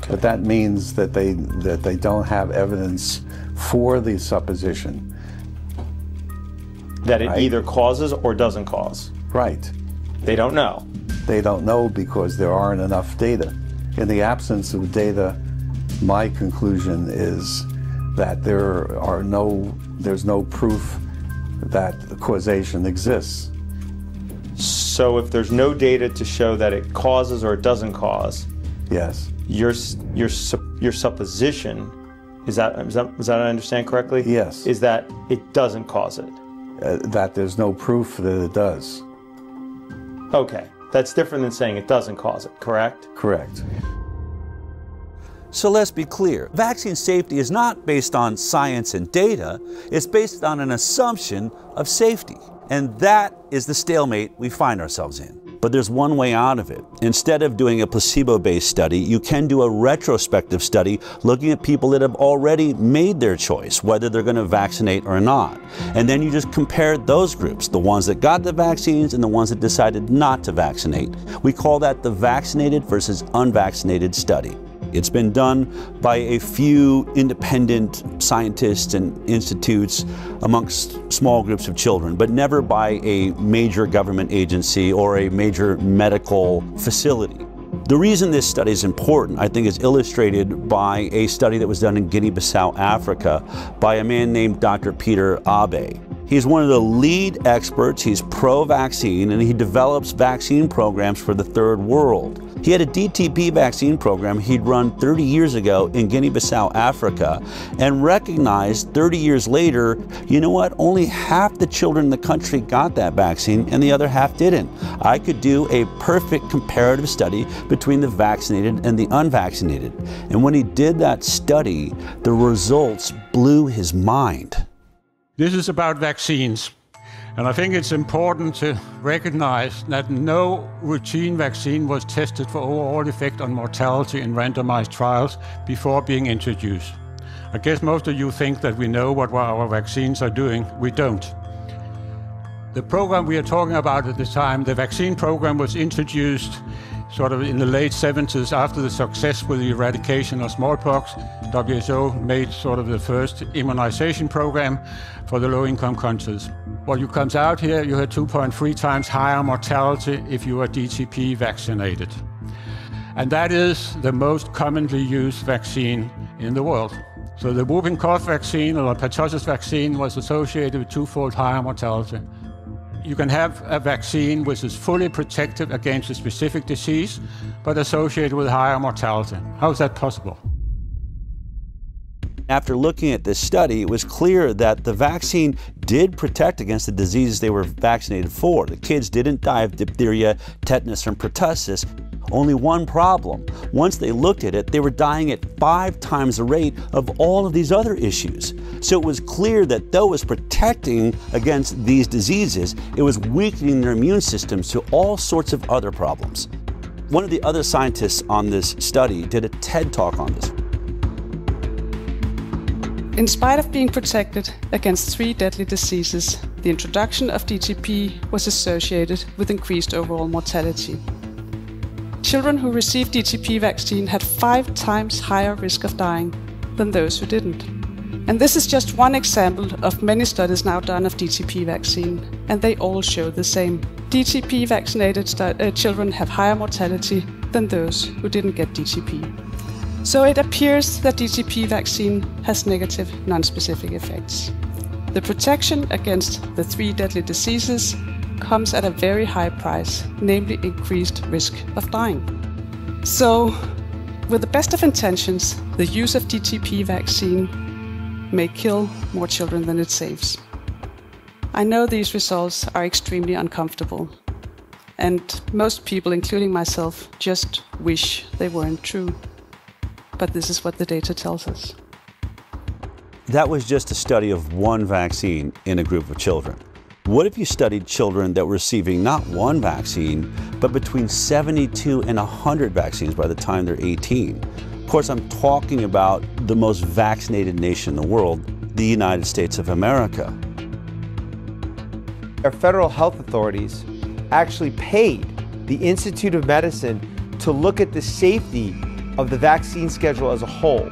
But that means that they don't have evidence for the supposition. That it either causes or doesn't cause. Right. They don't know. They don't know because there aren't enough data. In the absence of data, my conclusion is that there's no proof that causation exists. So if there's no data to show that it causes or it doesn't cause, yes. Your supposition, is that I understand correctly? Yes. Is that it doesn't cause it? That there's no proof that it does. Okay, that's different than saying it doesn't cause it, correct? Correct. So let's be clear, vaccine safety is not based on science and data, it's based on an assumption of safety. And that is the stalemate we find ourselves in. But there's one way out of it. Instead of doing a placebo-based study, you can do a retrospective study looking at people that have already made their choice, whether they're going to vaccinate or not. And then you just compare those groups, the ones that got the vaccines and the ones that decided not to vaccinate. We call that the vaccinated versus unvaccinated study. It's been done by a few independent scientists and institutes amongst small groups of children, but never by a major government agency or a major medical facility. The reason this study is important, I think, is illustrated by a study that was done in Guinea-Bissau, Africa, by a man named Dr. Peter Abe. He's one of the lead experts, he's pro-vaccine, and he develops vaccine programs for the third world. He had a DTP vaccine program he'd run 30 years ago in Guinea-Bissau, Africa, and recognized 30 years later, you know what, only half the children in the country got that vaccine and the other half didn't. I could do a perfect comparative study between the vaccinated and the unvaccinated. And when he did that study, the results blew his mind. This is about vaccines, and I think it's important to recognize that no routine vaccine was tested for overall effect on mortality in randomized trials before being introduced. I guess most of you think that we know what our vaccines are doing. We don't. The program we are talking about at the time, the vaccine program, was introduced sort of in the late 70s, after the success with the eradication of smallpox, WHO made sort of the first immunization program for the low-income countries. What you comes out here, you had 2.3 times higher mortality if you are DTP vaccinated. And that is the most commonly used vaccine in the world. So the whooping cough vaccine or pertussis vaccine was associated with twofold higher mortality. You can have a vaccine which is fully protective against a specific disease, but associated with higher mortality. How is that possible? After looking at this study, it was clear that the vaccine did protect against the diseases they were vaccinated for. The kids didn't die of diphtheria, tetanus, and pertussis. Only one problem. Once they looked at it, they were dying at 5 times the rate of all of these other issues. So it was clear that though it was protecting against these diseases, it was weakening their immune systems to all sorts of other problems. One of the other scientists on this study did a TED Talk on this. In spite of being protected against 3 deadly diseases, the introduction of DTP was associated with increased overall mortality. Children who received DTP vaccine had 5 times higher risk of dying than those who didn't. And this is just one example of many studies now done of DTP vaccine, and they all show the same. DTP vaccinated children have higher mortality than those who didn't get DTP. So it appears that DTP vaccine has negative non-specific effects. The protection against the 3 deadly diseases comes at a very high price, namely increased risk of dying. So, with the best of intentions, the use of DTP vaccine may kill more children than it saves. I know these results are extremely uncomfortable, and most people, including myself, just wish they weren't true. But this is what the data tells us. That was just a study of one vaccine in a group of children. What if you studied children that were receiving not one vaccine, but between 72 and 100 vaccines by the time they're 18? Of course, I'm talking about the most vaccinated nation in the world, the United States of America. Our federal health authorities actually paid the Institute of Medicine to look at the safety of the vaccine schedule as a whole.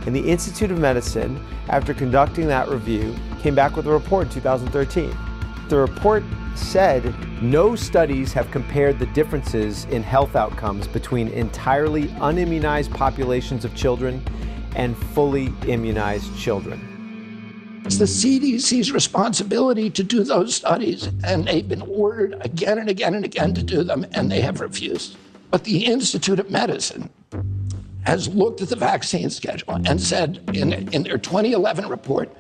And the Institute of Medicine, after conducting that review, came back with a report in 2013. The report said no studies have compared the differences in health outcomes between entirely unimmunized populations of children and fully immunized children. It's the CDC's responsibility to do those studies, and they've been ordered again and again and again to do them, and they have refused. But the Institute of Medicine has looked at the vaccine schedule and said in their 2011 report,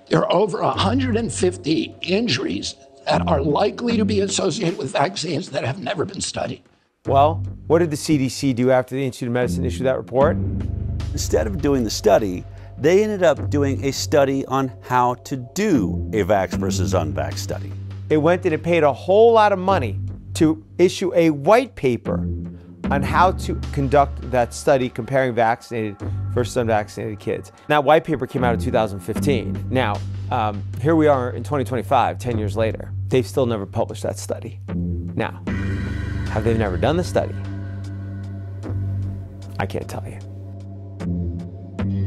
there are over 150 injuries that are likely to be associated with vaccines that have never been studied. Well, what did the CDC do after the Institute of Medicine issued that report? Instead of doing the study, they ended up doing a study on how to do a vax versus unvax study. It went and it paid a whole lot of money to issue a white paper on how to conduct that study comparing vaccinated versus unvaccinated kids. That white paper came out in 2015. Now, here we are in 2025, 10 years later. They've still never published that study. Now, have they never done the study? I can't tell you.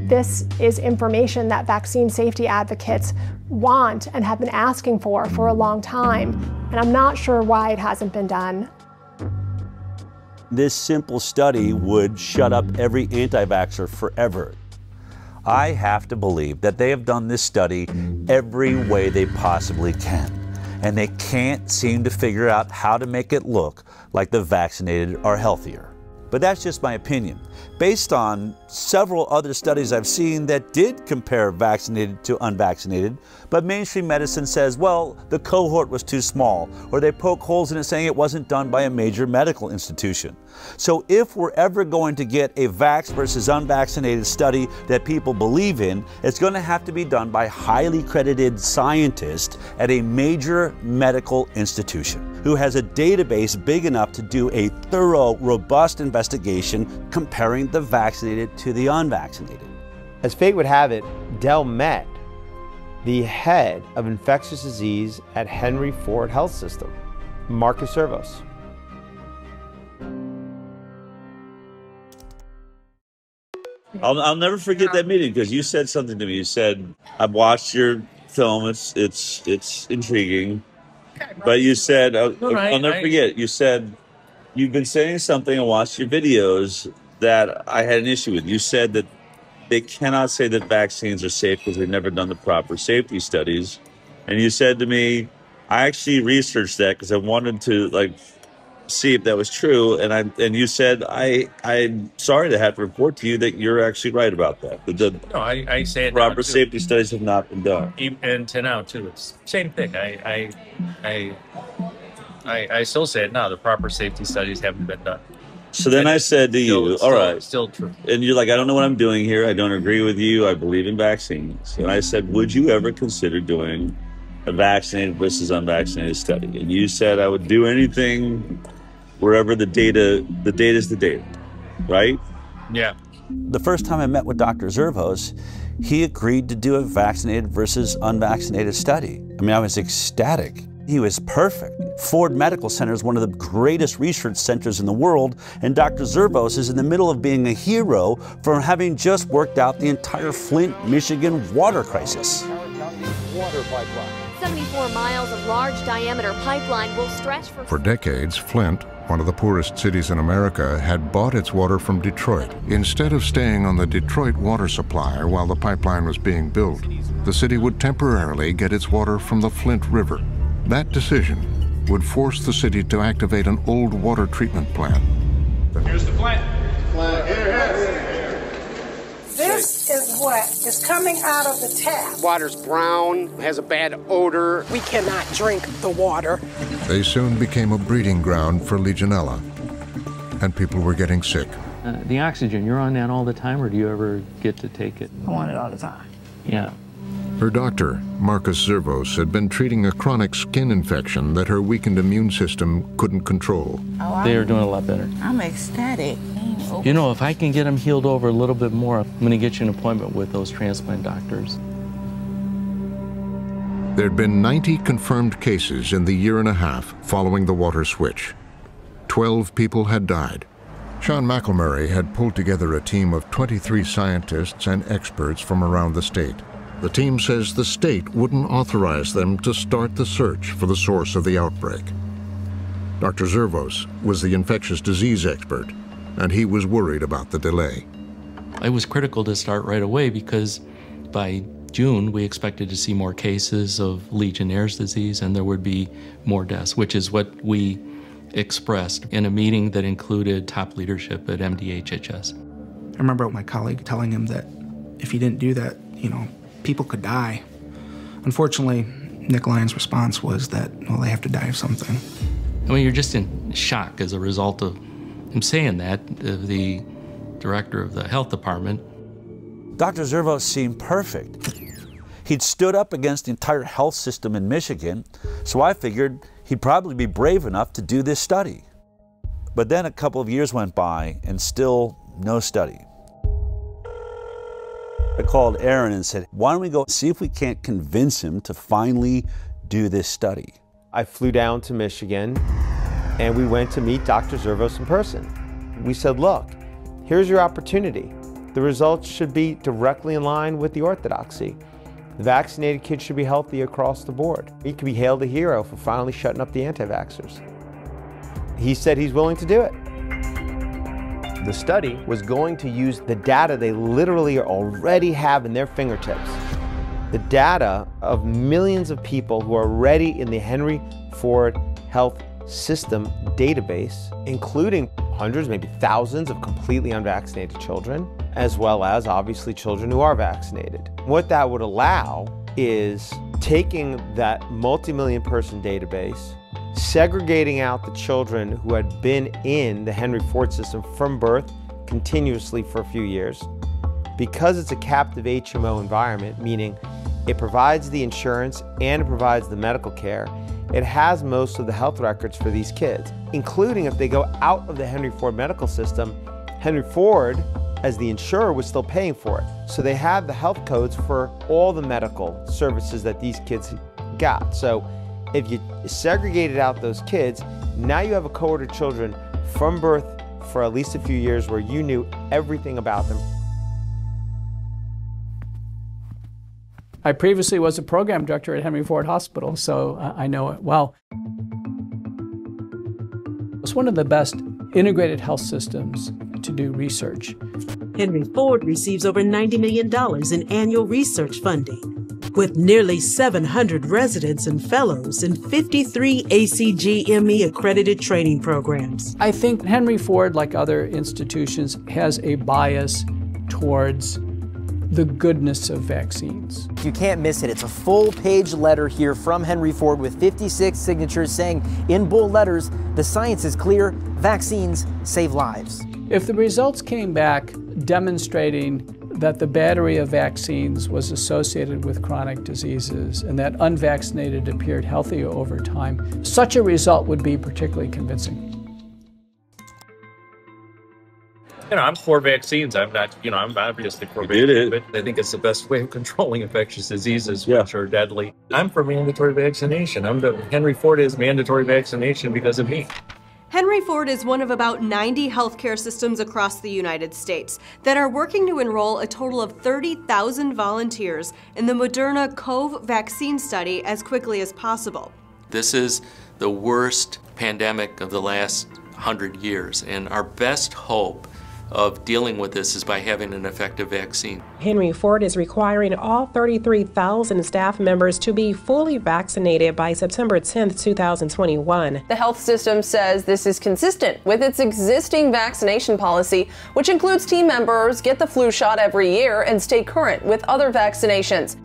This is information that vaccine safety advocates want and have been asking for a long time, and I'm not sure why it hasn't been done. This simple study would shut up every anti-vaxxer forever. I have to believe that they have done this study every way they possibly can, and they can't seem to figure out how to make it look like the vaccinated are healthier. But that's just my opinion, based on several other studies I've seen that did compare vaccinated to unvaccinated, but mainstream medicine says, well, the cohort was too small, or they poke holes in it saying it wasn't done by a major medical institution. So if we're ever going to get a vax versus unvaccinated study that people believe in, it's going to have to be done by highly credited scientists at a major medical institution who has a database big enough to do a thorough, robust investigation comparing the vaccinated to the unvaccinated. As fate would have it, Dell met the head of infectious disease at Henry Ford Health System, Marcus Servos. I'll never forget that meeting because you said something to me. You said, "I've watched your film. It's intriguing," but you said, "I'll never forget." You said, "You've been saying something. I watched your videos that I had an issue with." You said that they cannot say that vaccines are safe because they've never done the proper safety studies, and you said to me, "I actually researched that because I wanted to see if that was true," and you said, I'm sorry to have to report to you that you're actually right about that. No, I say it. Proper safety studies have not been done. And to now too, it's same thing. I still say it now. The proper safety studies haven't been done. So then I said to you, all right. Still true. And you're like, I don't know what I'm doing here. I don't agree with you. I believe in vaccines. And I said, would you ever consider doing a vaccinated versus unvaccinated study? And you said I would do anything wherever the data is the data, right? Yeah. The first time I met with Dr. Zervos, he agreed to do a vaccinated versus unvaccinated study. I mean, I was ecstatic. He was perfect. Ford Medical Center is one of the greatest research centers in the world, and Dr. Zervos is in the middle of being a hero for having just worked out the entire Flint, Michigan water crisis. 74 miles of large diameter pipeline will stretch For decades, Flint, one of the poorest cities in America, had bought its water from Detroit. Instead of staying on the Detroit water supply while the pipeline was being built, the city would temporarily get its water from the Flint River. That decision would force the city to activate an old water treatment plant. Here's the plant. This is what is coming out of the tap. Water's brown, has a bad odor. We cannot drink the water. They soon became a breeding ground for Legionella, and people were getting sick. The oxygen, you're on that all the time, or do you ever get to take it? I want it all the time. Yeah. Her doctor, Marcus Zervos, had been treating a chronic skin infection that her weakened immune system couldn't control. They are doing a lot better. I'm ecstatic. You know, if I can get them healed over a little bit more, I'm going to get you an appointment with those transplant doctors. There'd been 90 confirmed cases in the year and a half following the water switch. 12 people had died. Sean McElmurray had pulled together a team of 23 scientists and experts from around the state. The team says the state wouldn't authorize them to start the search for the source of the outbreak. Dr. Zervos was the infectious disease expert, and he was worried about the delay. It was critical to start right away because by June we expected to see more cases of Legionnaire's disease and there would be more deaths, which is what we expressed in a meeting that included top leadership at MDHHS. I remember my colleague telling him that if he didn't do that, people could die. Unfortunately, Nick Lyon's response was that, well, they have to die of something. I mean, you're just in shock as a result of him saying that, the director of the health department. Dr. Zervos seemed perfect. He'd stood up against the entire health system in Michigan, so I figured he'd probably be brave enough to do this study. But then a couple of years went by and still no study. I called Aaron and said, why don't we go see if we can't convince him to finally do this study? I flew down to Michigan and we went to meet Dr. Zervos in person. We said, look, here's your opportunity. The results should be directly in line with the orthodoxy. The vaccinated kids should be healthy across the board. He could be hailed a hero for finally shutting up the anti-vaxxers. He said he's willing to do it. The study was going to use the data they literally already have in their fingertips. The data of millions of people who are already in the Henry Ford Health System database, including hundreds, maybe thousands of completely unvaccinated children, as well as obviously children who are vaccinated. What that would allow is taking that multi-million person database, segregating out the children who had been in the Henry Ford system from birth continuously for a few years. Because it's a captive HMO environment, meaning it provides the insurance and it provides the medical care, it has most of the health records for these kids, including if they go out of the Henry Ford medical system, Henry Ford, as the insurer, was still paying for it. So they have the health codes for all the medical services that these kids got. So if you segregated out those kids, now you have a cohort of children from birth for at least a few years where you knew everything about them. I previously was a program director at Henry Ford Hospital, so I know it well. It's one of the best integrated health systems to do research. Henry Ford receives over $90 million in annual research funding, with nearly 700 residents and fellows in 53 ACGME accredited training programs. I think Henry Ford, like other institutions, has a bias towards the goodness of vaccines. You can't miss it. It's a full-page letter here from Henry Ford with 56 signatures saying in bold letters, the science is clear, vaccines save lives. If the results came back demonstrating that the battery of vaccines was associated with chronic diseases and that unvaccinated appeared healthier over time, such a result would be particularly convincing. I'm for vaccines. I'm not, I'm obviously for vaccines, but I think it's the best way of controlling infectious diseases, which are deadly. I'm for mandatory vaccination. Henry Ford is mandatory vaccination because of me. Henry Ford is one of about 90 healthcare systems across the United States that are working to enroll a total of 30,000 volunteers in the Moderna COV vaccine study as quickly as possible. This is the worst pandemic of the last 100 years, and our best hope of dealing with this is by having an effective vaccine. Henry Ford is requiring all 33,000 staff members to be fully vaccinated by September 10th, 2021. The health system says this is consistent with its existing vaccination policy, which includes team members get the flu shot every year and stay current with other vaccinations.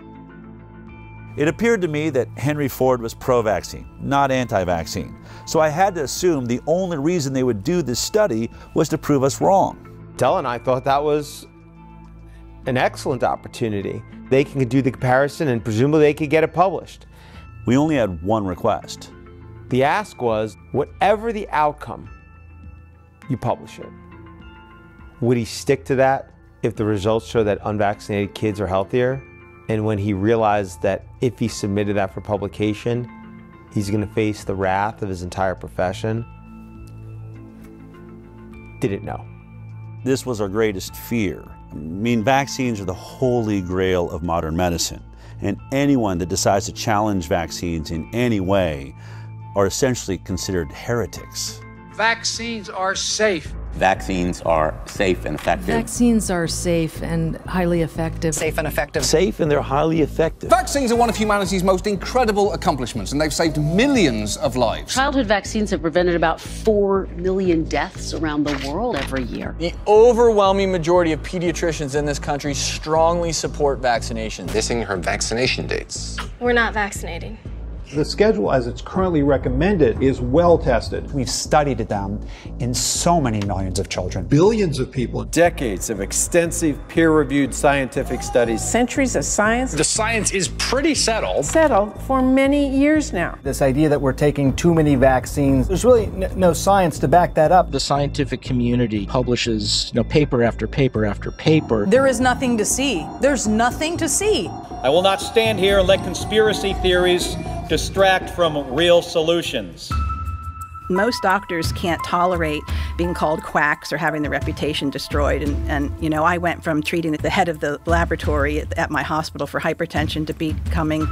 It appeared to me that Henry Ford was pro-vaccine, not anti-vaccine. So I had to assume the only reason they would do this study was to prove us wrong. Dell and I thought that was an excellent opportunity. They can do the comparison and presumably they could get it published. We only had one request. The ask was, whatever the outcome, you publish it. Would he stick to that if the results show that unvaccinated kids are healthier? And when he realized that if he submitted that for publication, he's going to face the wrath of his entire profession, didn't know. This was our greatest fear. I mean, vaccines are the holy grail of modern medicine, and anyone that decides to challenge vaccines in any way are essentially considered heretics. Vaccines are safe. Vaccines are safe and effective. Vaccines are safe and highly effective. Safe and effective. Safe and they're highly effective. Vaccines are one of humanity's most incredible accomplishments, and they've saved millions of lives. Childhood vaccines have prevented about 4 million deaths around the world every year. The overwhelming majority of pediatricians in this country strongly support vaccinations. Missing her vaccination dates. We're not vaccinating. The schedule as it's currently recommended is well tested. We've studied them in so many millions of children. Billions of people. Decades of extensive peer-reviewed scientific studies. Centuries of science. The science is pretty settled. Settled for many years now. This idea that we're taking too many vaccines, there's really no science to back that up. The scientific community publishes paper after paper after paper. There is nothing to see. There's nothing to see. I will not stand here and let conspiracy theories distract from real solutions. Most doctors can't tolerate being called quacks or having their reputation destroyed. And I went from treating the head of the laboratory at my hospital for hypertension to becoming,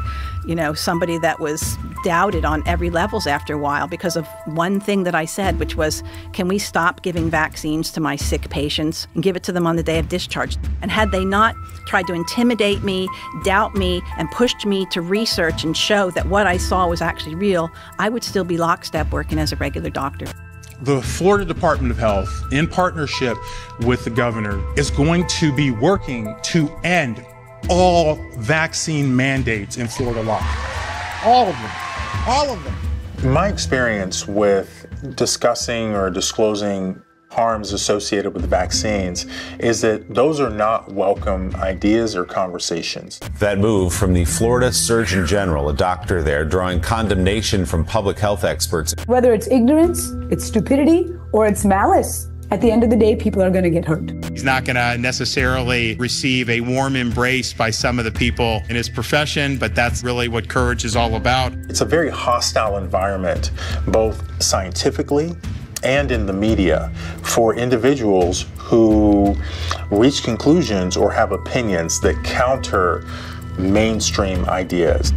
somebody that was doubted on every levels after a while because of one thing that I said, which was, can we stop giving vaccines to my sick patients and give it to them on the day of discharge? And had they not tried to intimidate me, doubt me, and pushed me to research and show that what I saw was actually real, I would still be lockstep working as a regular doctor. The Florida Department of Health, in partnership with the governor, is going to be working to end all vaccine mandates in Florida law. All of them. All of them. My experience with discussing or disclosing harms associated with vaccines is that those are not welcome ideas or conversations. That move from the Florida Surgeon General, a doctor there, drawing condemnation from public health experts. Whether it's ignorance, it's stupidity, or it's malice, at the end of the day, people are going to get hurt. He's not going to necessarily receive a warm embrace by some of the people in his profession, but that's really what courage is all about. It's a very hostile environment, both scientifically and in the media, for individuals who reach conclusions or have opinions that counter mainstream ideas.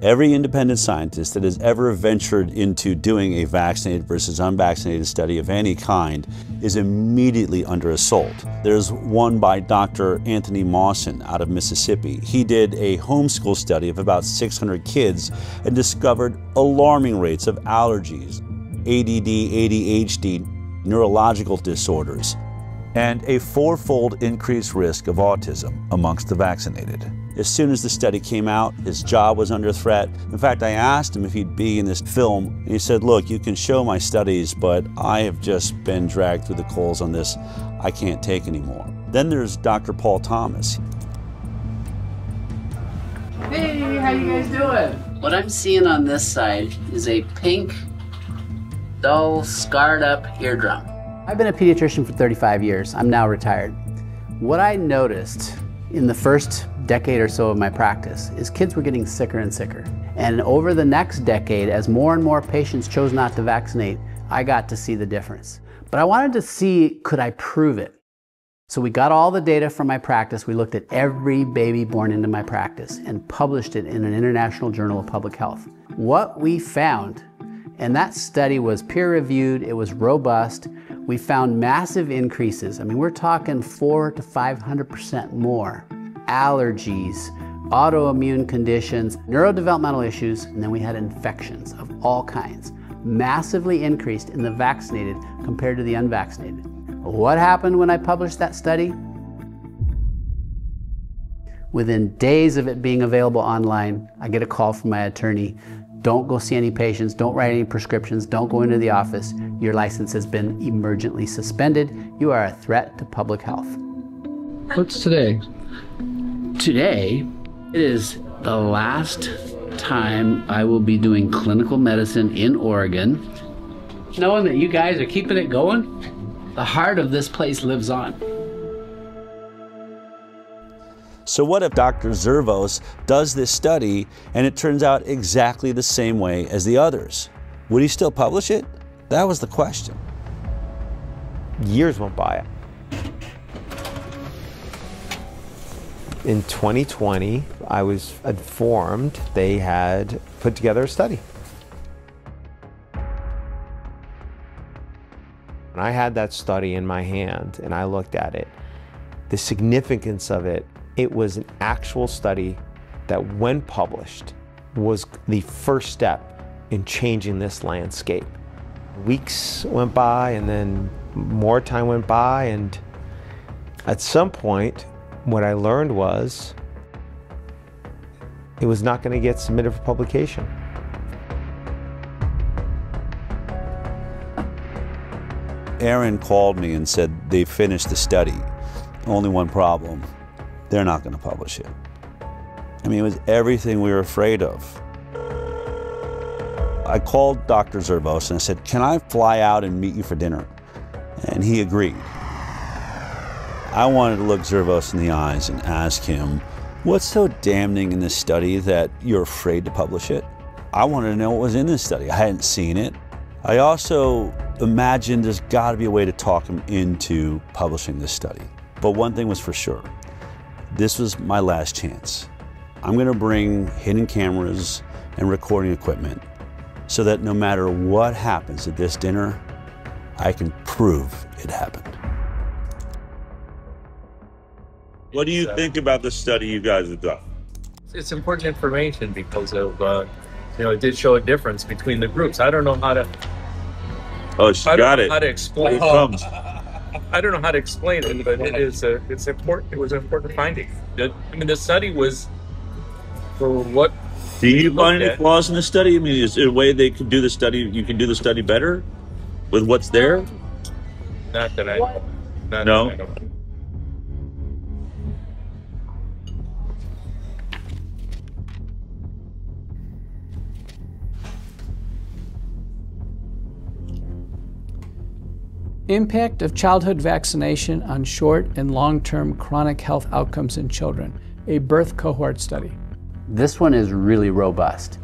Every independent scientist that has ever ventured into doing a vaccinated versus unvaccinated study of any kind is immediately under assault. There's one by Dr. Anthony Mawson out of Mississippi. He did a homeschool study of about 600 kids and discovered alarming rates of allergies, ADD, ADHD, neurological disorders, and a fourfold increased risk of autism amongst the vaccinated. As soon as the study came out, his job was under threat. In fact, I asked him if he'd be in this film, and he said, look, you can show my studies, but I have just been dragged through the coals on this. I can't take anymore. Then there's Dr. Paul Thomas. Hey, how you guys doing? What I'm seeing on this side is a pink, dull, scarred up eardrum. I've been a pediatrician for 35 years. I'm now retired. What I noticed in the first decade or so of my practice is kids were getting sicker and sicker. And over the next decade, as more and more patients chose not to vaccinate, I got to see the difference. But I wanted to see, could I prove it? So we got all the data from my practice. We looked at every baby born into my practice and published it in an international journal of public health. What we found, and that study was peer-reviewed, it was robust, we found massive increases. I mean, we're talking 400 to 500% more. Allergies, autoimmune conditions, neurodevelopmental issues, and then we had infections of all kinds. Massively increased in the vaccinated compared to the unvaccinated. What happened when I published that study? Within days of it being available online, I get a call from my attorney. Don't go see any patients, don't write any prescriptions, don't go into the office. Your license has been emergently suspended. You are a threat to public health. What's today? Today, it is the last time I will be doing clinical medicine in Oregon. Knowing that you guys are keeping it going, the heart of this place lives on. So what if Dr. Zervos does this study and it turns out exactly the same way as the others? Would he still publish it? That was the question. Years went by. In 2020, I was informed they had put together a study. When I had that study in my hand and I looked at it, the significance of it, it was an actual study that, when published, was the first step in changing this landscape. Weeks went by and then more time went by, and at some point, what I learned was it was not going to get submitted for publication. Aaron called me and said they finished the study. Only one problem. They're not going to publish it. I mean, it was everything we were afraid of. I called Dr. Zervos and I said, can I fly out and meet you for dinner? And he agreed. I wanted to look Zervos in the eyes and ask him, what's so damning in this study that you're afraid to publish it? I wanted to know what was in this study. I hadn't seen it. I also imagined there's got to be a way to talk him into publishing this study. But one thing was for sure. This was my last chance. I'm going to bring hidden cameras and recording equipment so that no matter what happens at this dinner, I can prove it happened. What do you think about the study you guys have done? It's important information because of, it did show a difference between the groups. I don't know how to. Oh, she got it. How to explain? Here it comes. I don't know how to explain it, but it's important. It was an important finding. I mean, the study was for what. Do you find any flaws in the study? I mean, is there a way they could do the study? You can do the study better with what's there? Not that I know. No. That I know. Impact of childhood vaccination on short and long-term chronic health outcomes in children, a birth cohort study. This one is really robust.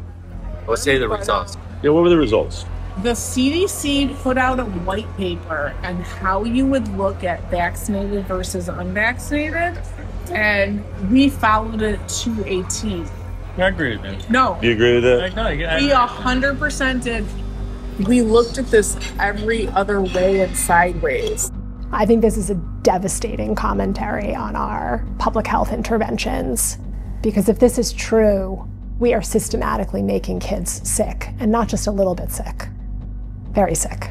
Let's say the results. Yeah, what were the results? The CDC put out a white paper on how you would look at vaccinated versus unvaccinated, and we followed it to a T. I agree with that. No. Do you agree with that? No, we 100% did. We looked at this every other way and sideways. I think this is a devastating commentary on our public health interventions, because if this is true, we are systematically making kids sick, and not just a little bit sick, very sick.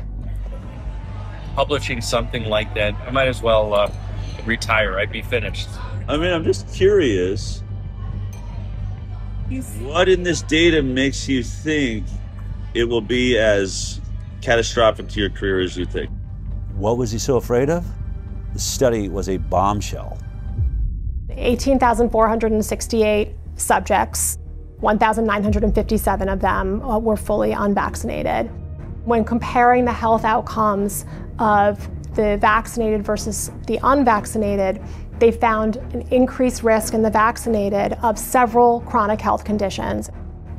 Publishing something like that, I might as well retire. I'd be finished. I mean, I'm just curious. What in this data makes you think it will be as catastrophic to your career as you think? What was he so afraid of? The study was a bombshell. 18,468 subjects, 1,957 of them were fully unvaccinated. When comparing the health outcomes of the vaccinated versus the unvaccinated, they found an increased risk in the vaccinated of several chronic health conditions.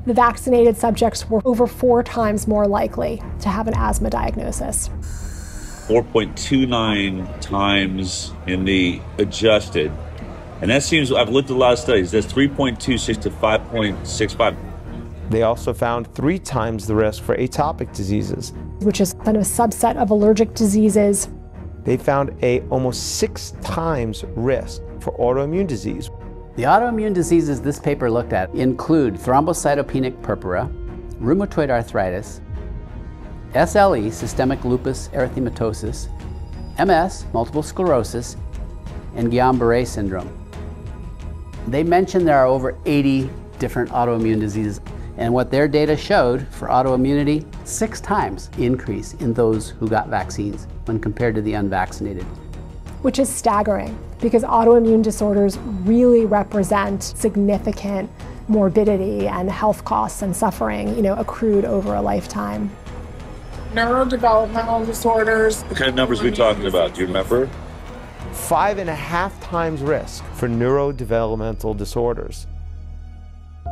The vaccinated subjects were over 4 times more likely to have an asthma diagnosis. 4.29 times in the adjusted. And that seems, I've looked at a lot of studies, that's 3.26 to 5.65. They also found 3 times the risk for atopic diseases, which is kind of a subset of allergic diseases. They found almost 6 times risk for autoimmune disease. The autoimmune diseases this paper looked at include thrombocytopenic purpura, rheumatoid arthritis, SLE, systemic lupus erythematosus, MS, multiple sclerosis, and Guillain-Barré syndrome. They mentioned there are over 80 different autoimmune diseases, and what their data showed for autoimmunity, 6 times increase in those who got vaccines when compared to the unvaccinated. Which is staggering, because autoimmune disorders really represent significant morbidity and health costs and suffering, accrued over a lifetime. Neurodevelopmental disorders. What kind of numbers are we talking about? Do you remember? 5.5 times risk for neurodevelopmental disorders.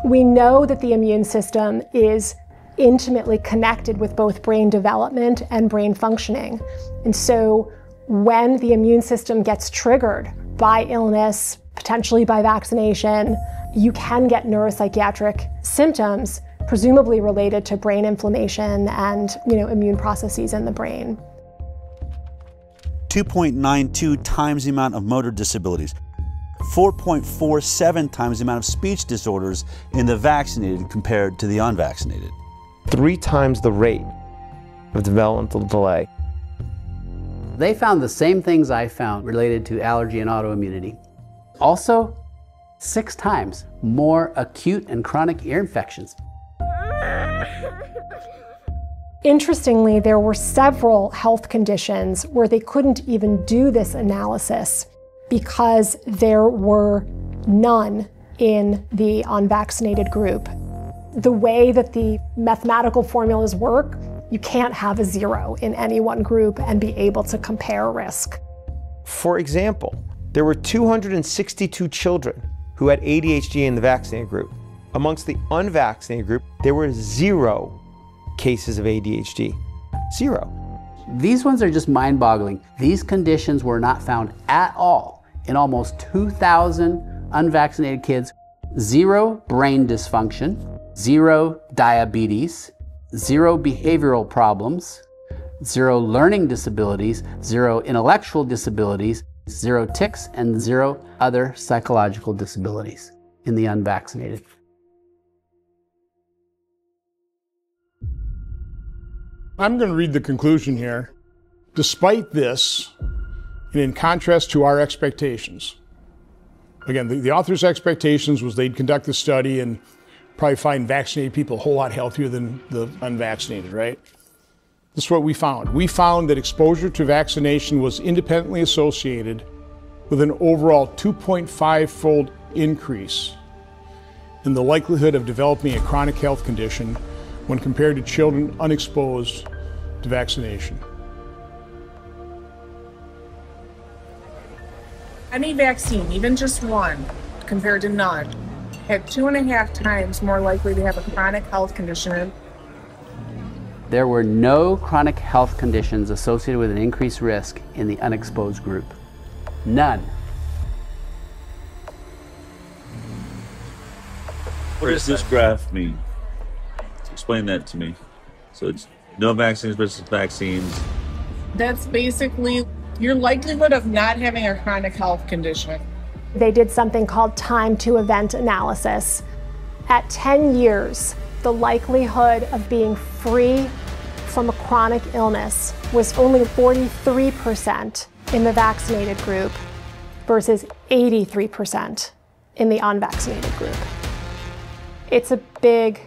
We know that the immune system is intimately connected with both brain development and brain functioning. And so when the immune system gets triggered by illness, potentially by vaccination, you can get neuropsychiatric symptoms, presumably related to brain inflammation and immune processes in the brain. 2.92 times the amount of motor disabilities, 4.47 times the amount of speech disorders in the vaccinated compared to the unvaccinated. 3 times the rate of developmental delay. They found the same things I found related to allergy and autoimmunity. Also, 6 times more acute and chronic ear infections. Interestingly, there were several health conditions where they couldn't even do this analysis because there were none in the unvaccinated group. The way that the mathematical formulas work, you can't have a 0 in any one group and be able to compare risk. For example, there were 262 children who had ADHD in the vaccinated group. Amongst the unvaccinated group, there were 0 cases of ADHD. 0. These ones are just mind-boggling. These conditions were not found at all in almost 2,000 unvaccinated kids. 0 brain dysfunction, 0 diabetes, 0 behavioral problems, 0 learning disabilities, 0 intellectual disabilities, 0 tics, and 0 other psychological disabilities in the unvaccinated. I'm going to read the conclusion here. Despite this, and in contrast to our expectations, again, the author's expectations was they'd conduct the study and probably find vaccinated people a whole lot healthier than the unvaccinated, right? This is what we found. We found that exposure to vaccination was independently associated with an overall 2.5-fold increase in the likelihood of developing a chronic health condition when compared to children unexposed to vaccination. Any vaccine, even just one, compared to none, had 2.5 times more likely to have a chronic health condition. There were no chronic health conditions associated with an increased risk in the unexposed group. None. What does this graph mean? Explain that to me. So it's no vaccines versus vaccines. That's basically your likelihood of not having a chronic health condition. They did something called time to event analysis. At 10 years, the likelihood of being free from a chronic illness was only 43% in the vaccinated group versus 83% in the unvaccinated group. It's a big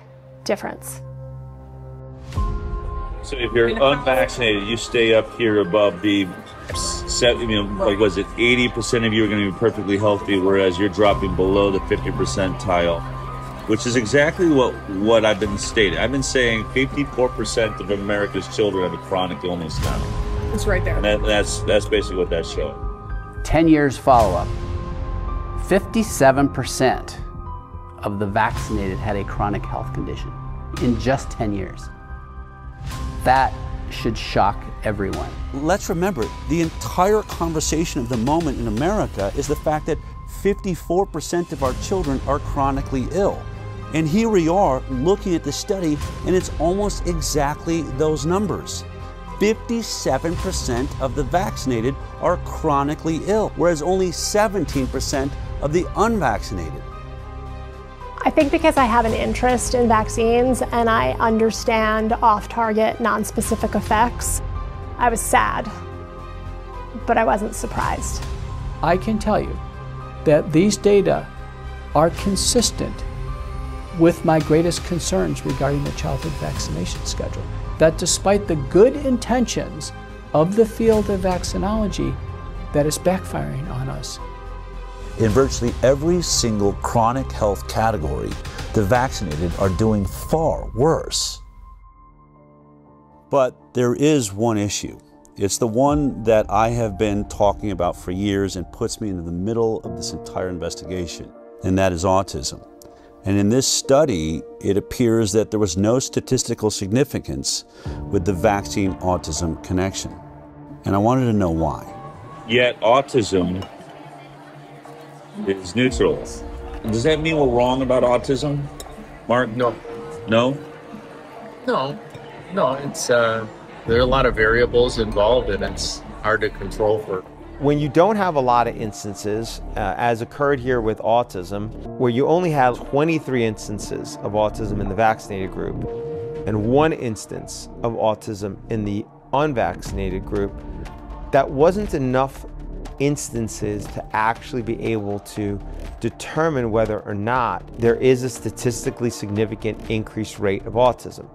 difference. So if you're unvaccinated, you stay up here above the, like was it 80% of you are going to be perfectly healthy, whereas you're dropping below the 50 percentile, which is exactly what I've been stating. I've been saying 54% of America's children have a chronic illness now. It's right there. And that's basically what that's showing. 10 years follow-up, 57% of the vaccinated had a chronic health condition in just 10 years. That should shock everyone. Let's remember, the entire conversation of the moment in America is the fact that 54% of our children are chronically ill. And here we are looking at the study, and it's almost exactly those numbers. 57% of the vaccinated are chronically ill, whereas only 17% of the unvaccinated. I think because I have an interest in vaccines and I understand off-target, non-specific effects, I was sad, but I wasn't surprised. I can tell you that these data are consistent with my greatest concerns regarding the childhood vaccination schedule. That despite the good intentions of the field of vaccinology, that is backfiring on us. In virtually every single chronic health category, the vaccinated are doing far worse. But there is one issue. It's the one that I have been talking about for years and puts me into the middle of this entire investigation, and that is autism. And in this study, it appears that there was no statistical significance with the vaccine-autism connection. And I wanted to know why. Yet autism is neutral. Does that mean we're wrong about autism, Mark? No. No? No. It's there are a lot of variables involved, and it's hard to control for. When you don't have a lot of instances, as occurred here with autism, where you only have 23 instances of autism in the vaccinated group and 1 instance of autism in the unvaccinated group, that wasn't enough instances to actually be able to determine whether or not there is a statistically significant increased rate of autism.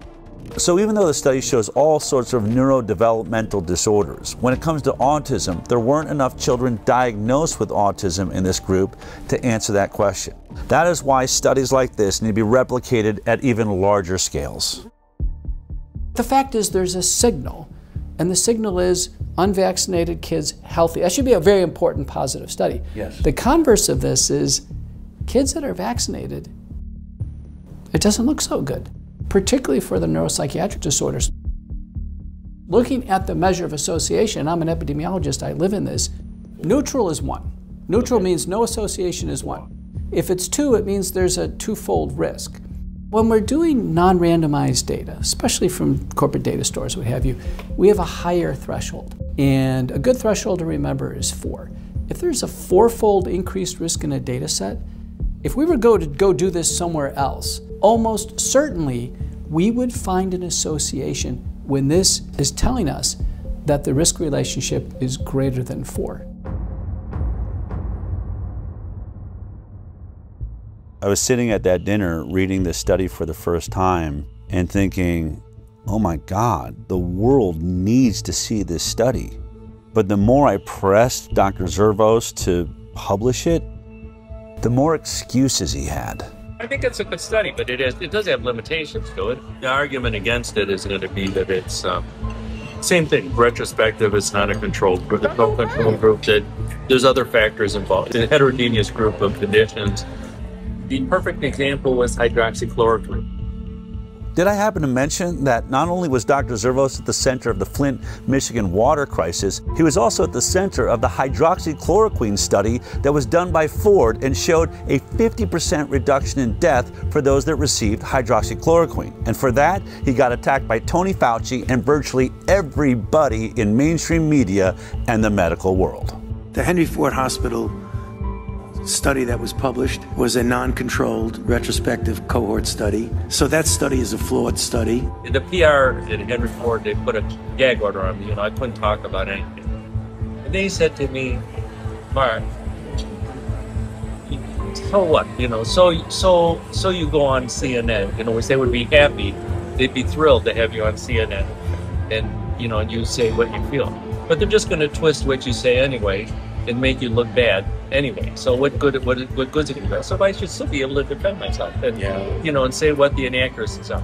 So even though the study shows all sorts of neurodevelopmental disorders, when it comes to autism, there weren't enough children diagnosed with autism in this group to answer that question. That is why studies like this need to be replicated at even larger scales. The fact is there's a signal, and the signal is unvaccinated kids healthy. That should be a very important positive study. Yes. The converse of this is kids that are vaccinated, it doesn't look so good, particularly for the neuropsychiatric disorders. Looking at the measure of association, I'm an epidemiologist, I live in this, neutral is 1. Neutral means no association is 1. If it's 2, it means there's a 2-fold risk. When we're doing non-randomized data, especially from corporate data stores, what have you, we have a higher threshold. And a good threshold to remember is 4. If there's a 4-fold increased risk in a data set, if we were to go do this somewhere else, almost certainly we would find an association when this is telling us that the risk relationship is greater than 4. I was sitting at that dinner reading this study for the first time and thinking, oh my God, the world needs to see this study. But the more I pressed Dr. Zervos to publish it, the more excuses he had. I think it's a good study, but it does have limitations to it. The argument against it is going to be that it's same thing, retrospective, it's not a controlled group, there's no control group, that there's other factors involved. It's a heterogeneous group of conditions. The perfect example was hydroxychloroquine. Did I happen to mention that not only was Dr. Zervos at the center of the Flint, Michigan water crisis, he was also at the center of the hydroxychloroquine study that was done by Ford and showed a 50% reduction in death for those that received hydroxychloroquine. And for that, he got attacked by Tony Fauci and virtually everybody in mainstream media and the medical world. The Henry Ford Hospital study that was published was a non-controlled retrospective cohort study. So that study is a flawed study. In the PR at Henry Ford, they put a gag order on me. I couldn't talk about anything. And they said to me, Mark, so what? So you go on CNN. Which they would be happy. They'd be thrilled to have you on CNN. And, and you say what you feel. But they're just going to twist what you say anyway and make you look bad anyway. So what good is it going to do? So I should still be able to defend myself and and say what the inaccuracies are.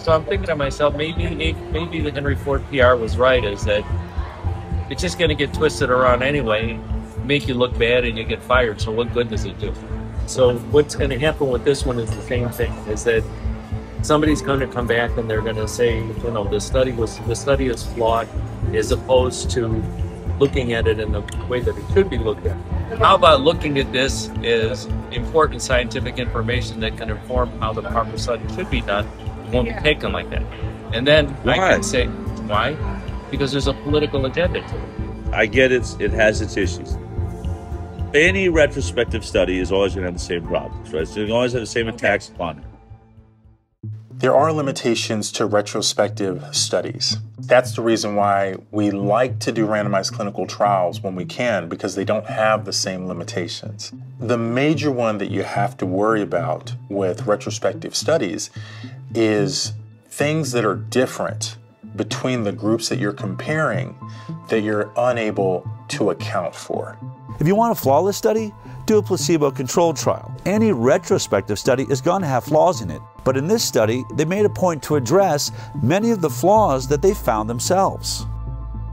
So I'm thinking to myself, maybe the Henry Ford PR was right, is that it's just going to get twisted around anyway, make you look bad, and you get fired. So what good does it do? So what's going to happen with this one is the same thing, is that somebody's going to come back and they're going to say, the study is flawed, as opposed to looking at it in the way that it should be looked at. How about looking at this as important scientific information that can inform how the proper study should be done? It won't be taken like that. And then I can say, why? Because there's a political agenda to it. I get it has its issues. Any retrospective study is always going to have the same problems, right? So you always have the same attacks upon it. There are limitations to retrospective studies. That's the reason why we like to do randomized clinical trials when we can, because they don't have the same limitations. The major one that you have to worry about with retrospective studies is things that are different between the groups that you're comparing that you're unable to account for. If you want a flawless study, do a placebo-controlled trial. Any retrospective study is going to have flaws in it. But in this study, they made a point to address many of the flaws that they found themselves.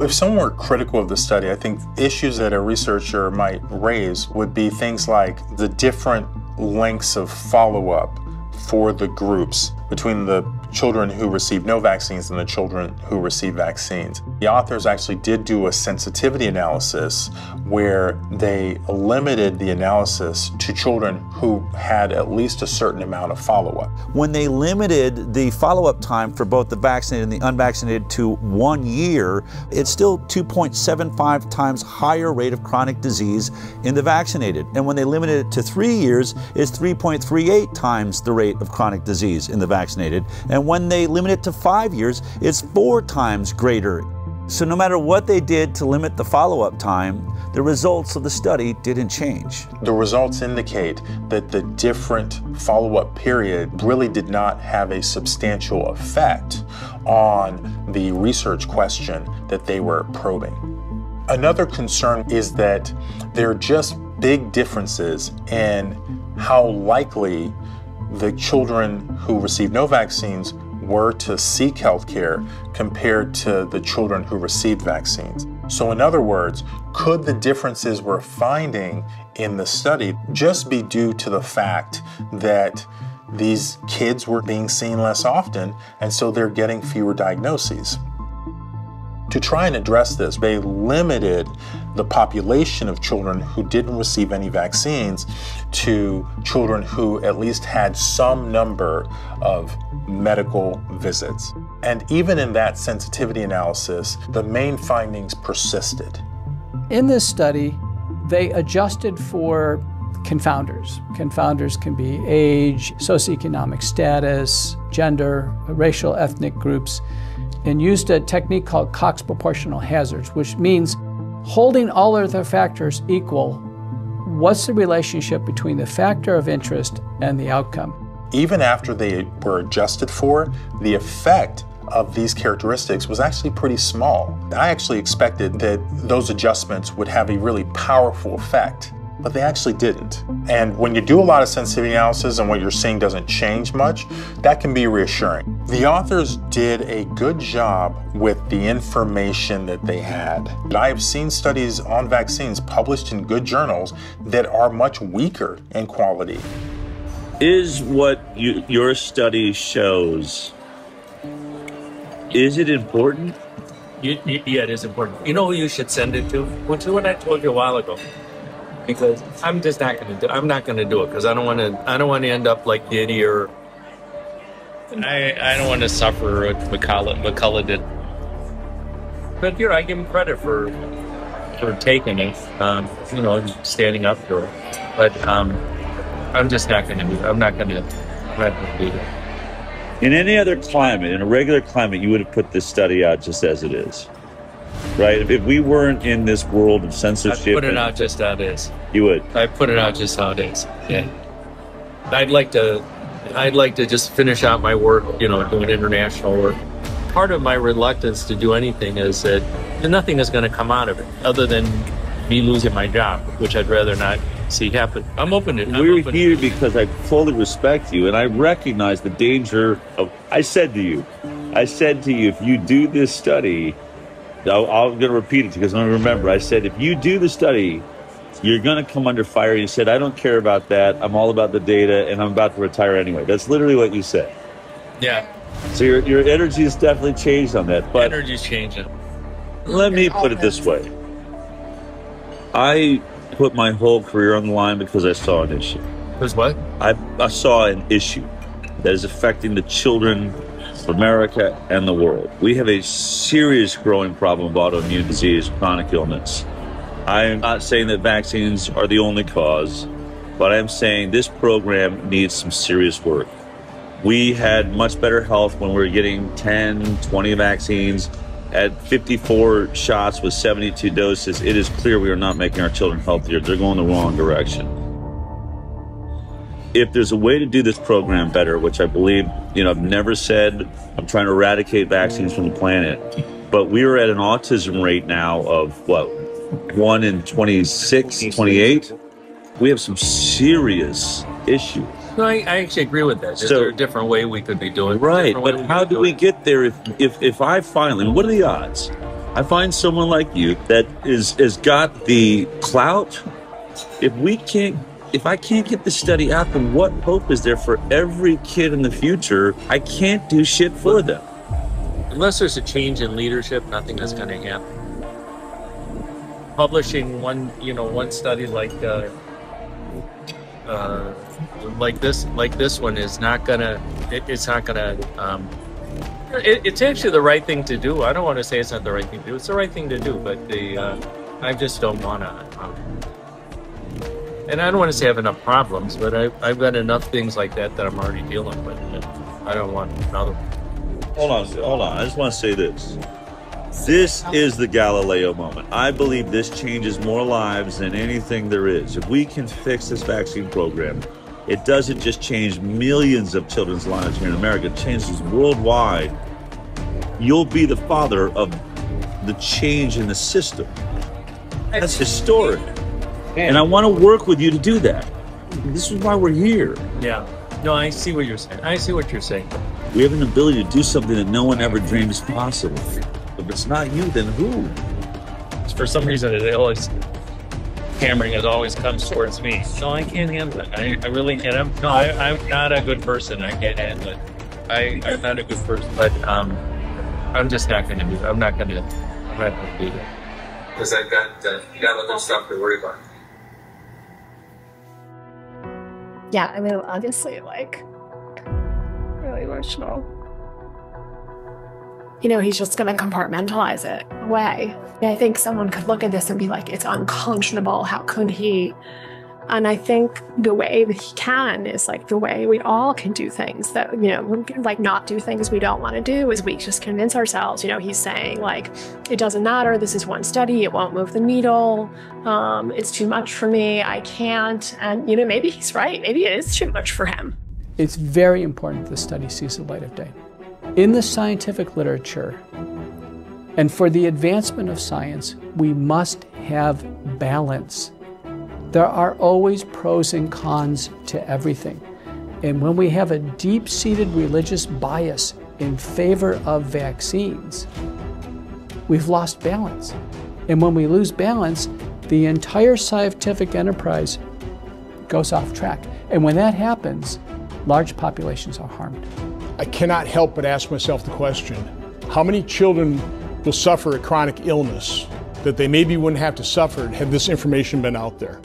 If someone were critical of the study, I think issues that a researcher might raise would be things like the different lengths of follow-up for the groups between the children who received no vaccines and the children who received vaccines. The authors actually did do a sensitivity analysis where they limited the analysis to children who had at least a certain amount of follow-up. When they limited the follow-up time for both the vaccinated and the unvaccinated to 1 year, it's still 2.75 times higher rate of chronic disease in the vaccinated. And when they limited it to 3 years, it's 3.38 times the rate of chronic disease in the vaccinated. And when they limit it to 5 years, it's 4 times greater. So no matter what they did to limit the follow-up time, the results of the study didn't change. The results indicate that the different follow-up period really did not have a substantial effect on the research question that they were probing. Another concern is that there are just big differences in how likely the children who received no vaccines were to seek health care compared to the children who received vaccines. So in other words, could the differences we're finding in the study just be due to the fact that these kids were being seen less often and so they're getting fewer diagnoses? To try and address this, they limited the population of children who didn't receive any vaccines to children who at least had some number of medical visits. And even in that sensitivity analysis, the main findings persisted. In this study, they adjusted for confounders. Confounders can be age, socioeconomic status, gender, racial, ethnic groups, and used a technique called Cox proportional hazards, which means holding all of the factors equal, what's the relationship between the factor of interest and the outcome? Even after they were adjusted for, the effect of these characteristics was actually pretty small. I actually expected that those adjustments would have a really powerful effect, but they actually didn't. And when you do a lot of sensitivity analysis and what you're seeing doesn't change much, that can be reassuring. The authors did a good job with the information that they had. I have seen studies on vaccines published in good journals that are much weaker in quality. Is what your study shows, is it important? Yeah, it is important. You know who you should send it to? Well, to what I told you a while ago. Because I'm just not going to do. I'm not going to do it because I don't want to end up like Diddy or. I don't want to suffer what McCullough did. But I give him credit for taking it. Standing up for it. But I'm just not going to do it. I'm not going to do it. In any other climate, in a regular climate, you would have put this study out just as it is, right? If we weren't in this world of censorship, I'd put it out just how it is. You would. I put it out just how it is. Yeah. I'd like to just finish out my work, doing international work. Part of my reluctance to do anything is that nothing is going to come out of it other than me losing my job, which I'd rather not see happen. I'm open to. We're here because I fully respect you, and I recognize the danger of. I said to you, if you do this study, I'm going to repeat it because I'm going to remember. I said, if you do the study, you're going to come under fire. You said, I don't care about that. I'm all about the data, and I'm about to retire anyway. That's literally what you said. Yeah. So your energy has definitely changed on that. But energy's changing. Let me put it this way. I put my whole career on the line because I saw an issue. Because what? I saw an issue that is affecting the children of America and the world. We have a serious growing problem of autoimmune disease, chronic illness. I'm not saying that vaccines are the only cause, but I'm saying this program needs some serious work. We had much better health when we were getting 10, 20 vaccines. At 54 shots with 72 doses, it is clear we are not making our children healthier. They're going the wrong direction. If there's a way to do this program better, which I believe, I've never said I'm trying to eradicate vaccines from the planet, but we are at an autism rate now of, 1 in 26, 28? We have some serious issues. No, I actually agree with that. Is there a different way we could be doing it? Right, but how do we get there if I finally, what are the odds? I find someone like you that is got the clout. If I can't get the study out, then what hope is there for every kid in the future? I can't do shit for them. Unless there's a change in leadership, nothing is going to happen. Publishing one study like this one is not gonna. It's not gonna. It's actually the right thing to do. I don't want to say it's not the right thing to do. It's the right thing to do, but I just don't want to. And I don't want to say I have enough problems, but I've got enough things like that I'm already dealing with. I don't want another one. Hold on. I just want to say this. This is the Galileo moment. I believe this changes more lives than anything there is. If we can fix this vaccine program, it doesn't just change millions of children's lives here in America, it changes worldwide. You'll be the father of the change in the system. That's historic. And I want to work with you to do that. This is why we're here. Yeah. No, I see what you're saying. We have an ability to do something that no one ever dreamed is possible. If it's not you, then who? For some reason, hammering always comes towards me. No, I can't handle it. I really can't. I'm not a good person. I can't handle it. I'm not a good person, but I'm just not going to do it. I'm not going to do it. Because I've got other stuff to worry about. Yeah, I mean, obviously, really emotional. He's just going to compartmentalize it away. I think someone could look at this and be like, it's unconscionable. How could he? And I think the way that he can is the way we all can do things that, not do things we don't want to do is we just convince ourselves, he's saying it doesn't matter. This is one study. It won't move the needle. It's too much for me. I can't. And, maybe he's right. Maybe it is too much for him. It's very important the study sees the light of day. In the scientific literature, and for the advancement of science, we must have balance. There are always pros and cons to everything. And when we have a deep-seated religious bias in favor of vaccines, we've lost balance. And when we lose balance, the entire scientific enterprise goes off track. And when that happens, large populations are harmed. I cannot help but ask myself the question, how many children will suffer a chronic illness that they maybe wouldn't have to suffer had this information been out there?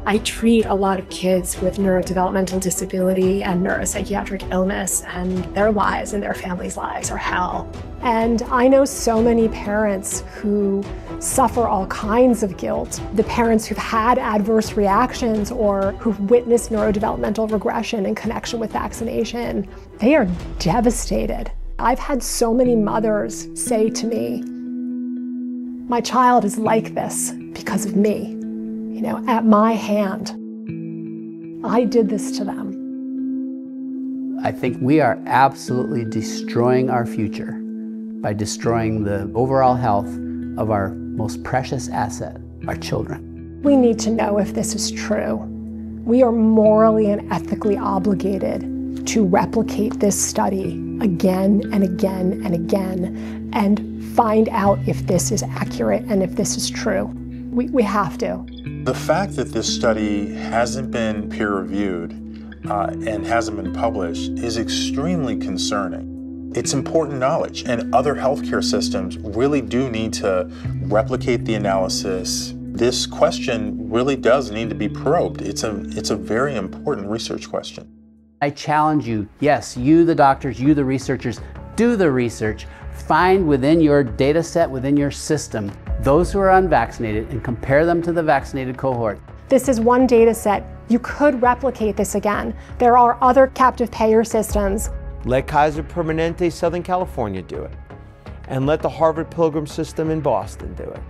I treat a lot of kids with neurodevelopmental disability and neuropsychiatric illness, and their lives and their families' lives are hell. And I know so many parents who suffer all kinds of guilt. The parents who've had adverse reactions or who've witnessed neurodevelopmental regression in connection with vaccination, they are devastated. I've had so many mothers say to me, my child is like this because of me. You know, at my hand, I did this to them. I think we are absolutely destroying our future by destroying the overall health of our most precious asset, our children. We need to know if this is true. We are morally and ethically obligated to replicate this study again and again and again and find out if this is accurate and if this is true. We have to. The fact that this study hasn't been peer-reviewed and hasn't been published is extremely concerning. It's important knowledge, and other healthcare systems really do need to replicate the analysis. This question really does need to be probed. It's a very important research question. I challenge you, yes, you the doctors, you the researchers, do the research. Find within your data set, within your system, those who are unvaccinated and compare them to the vaccinated cohort. This is one data set. You could replicate this again. There are other captive payer systems. Let Kaiser Permanente Southern California do it. And let the Harvard Pilgrim system in Boston do it.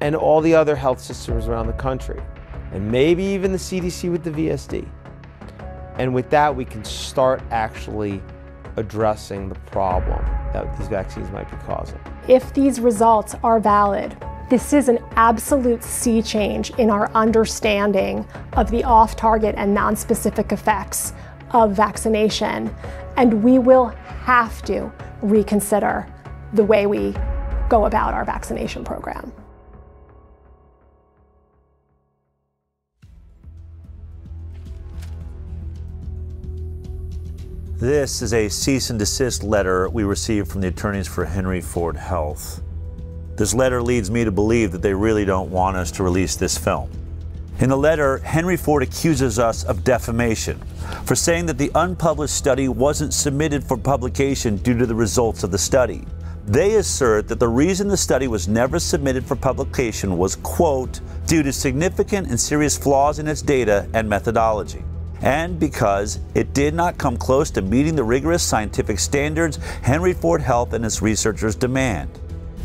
And all the other health systems around the country. And maybe even the CDC with the VSD. And with that, we can start actually addressing the problem that these vaccines might be causing. If these results are valid, this is an absolute sea change in our understanding of the off-target and non-specific effects of vaccination, and we will have to reconsider the way we go about our vaccination program. This is a cease and desist letter we received from the attorneys for Henry Ford Health. This letter leads me to believe that they really don't want us to release this film. In the letter, Henry Ford accuses us of defamation for saying that the unpublished study wasn't submitted for publication due to the results of the study. They assert that the reason the study was never submitted for publication was, quote, due to significant and serious flaws in its data and methodology, and because it did not come close to meeting the rigorous scientific standards Henry Ford Health and its researchers demand.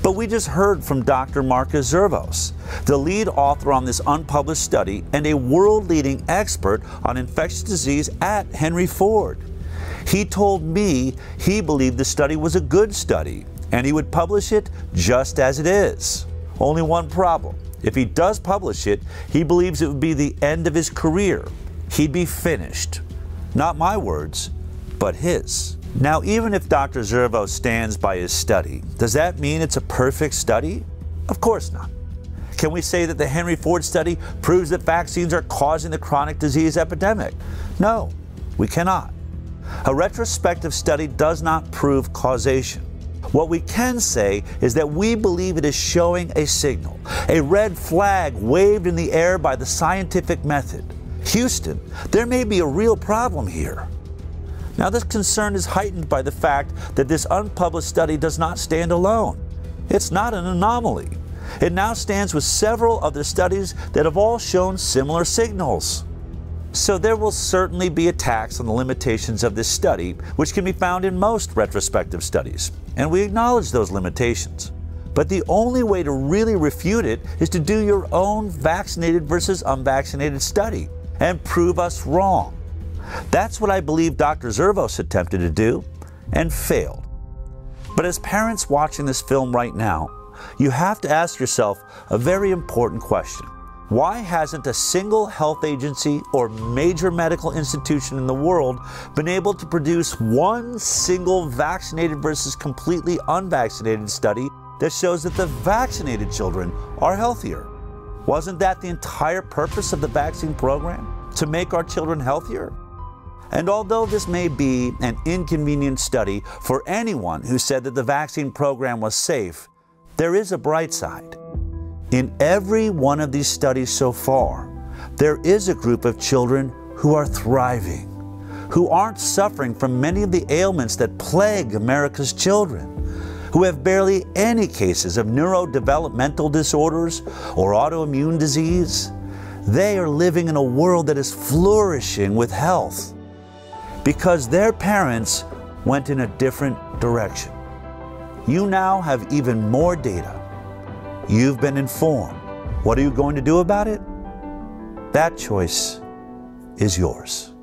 But we just heard from Dr. Marcus Zervos, the lead author on this unpublished study and a world-leading expert on infectious disease at Henry Ford. He told me he believed the study was a good study and he would publish it just as it is. Only one problem. If he does publish it, he believes it would be the end of his career. He'd be finished. Not my words, but his. Now, even if Dr. Zervos stands by his study, does that mean it's a perfect study? Of course not. Can we say that the Henry Ford study proves that vaccines are causing the chronic disease epidemic? No, we cannot. A retrospective study does not prove causation. What we can say is that we believe it is showing a signal, a red flag waved in the air by the scientific method. Houston, there may be a real problem here. Now, this concern is heightened by the fact that this unpublished study does not stand alone. It's not an anomaly. It now stands with several other studies that have all shown similar signals. So there will certainly be attacks on the limitations of this study, which can be found in most retrospective studies, and we acknowledge those limitations. But the only way to really refute it is to do your own vaccinated versus unvaccinated study and prove us wrong. That's what I believe Dr. Zervos attempted to do and failed. But as parents watching this film right now, you have to ask yourself a very important question. Why hasn't a single health agency or major medical institution in the world been able to produce one single vaccinated versus completely unvaccinated study that shows that the vaccinated children are healthier? Wasn't that the entire purpose of the vaccine program? To make our children healthier? And although this may be an inconvenient study for anyone who said that the vaccine program was safe, there is a bright side. In every one of these studies so far, there is a group of children who are thriving, who aren't suffering from many of the ailments that plague America's children, who have barely any cases of neurodevelopmental disorders or autoimmune disease. They are living in a world that is flourishing with health because their parents went in a different direction. You now have even more data. You've been informed. What are you going to do about it? That choice is yours.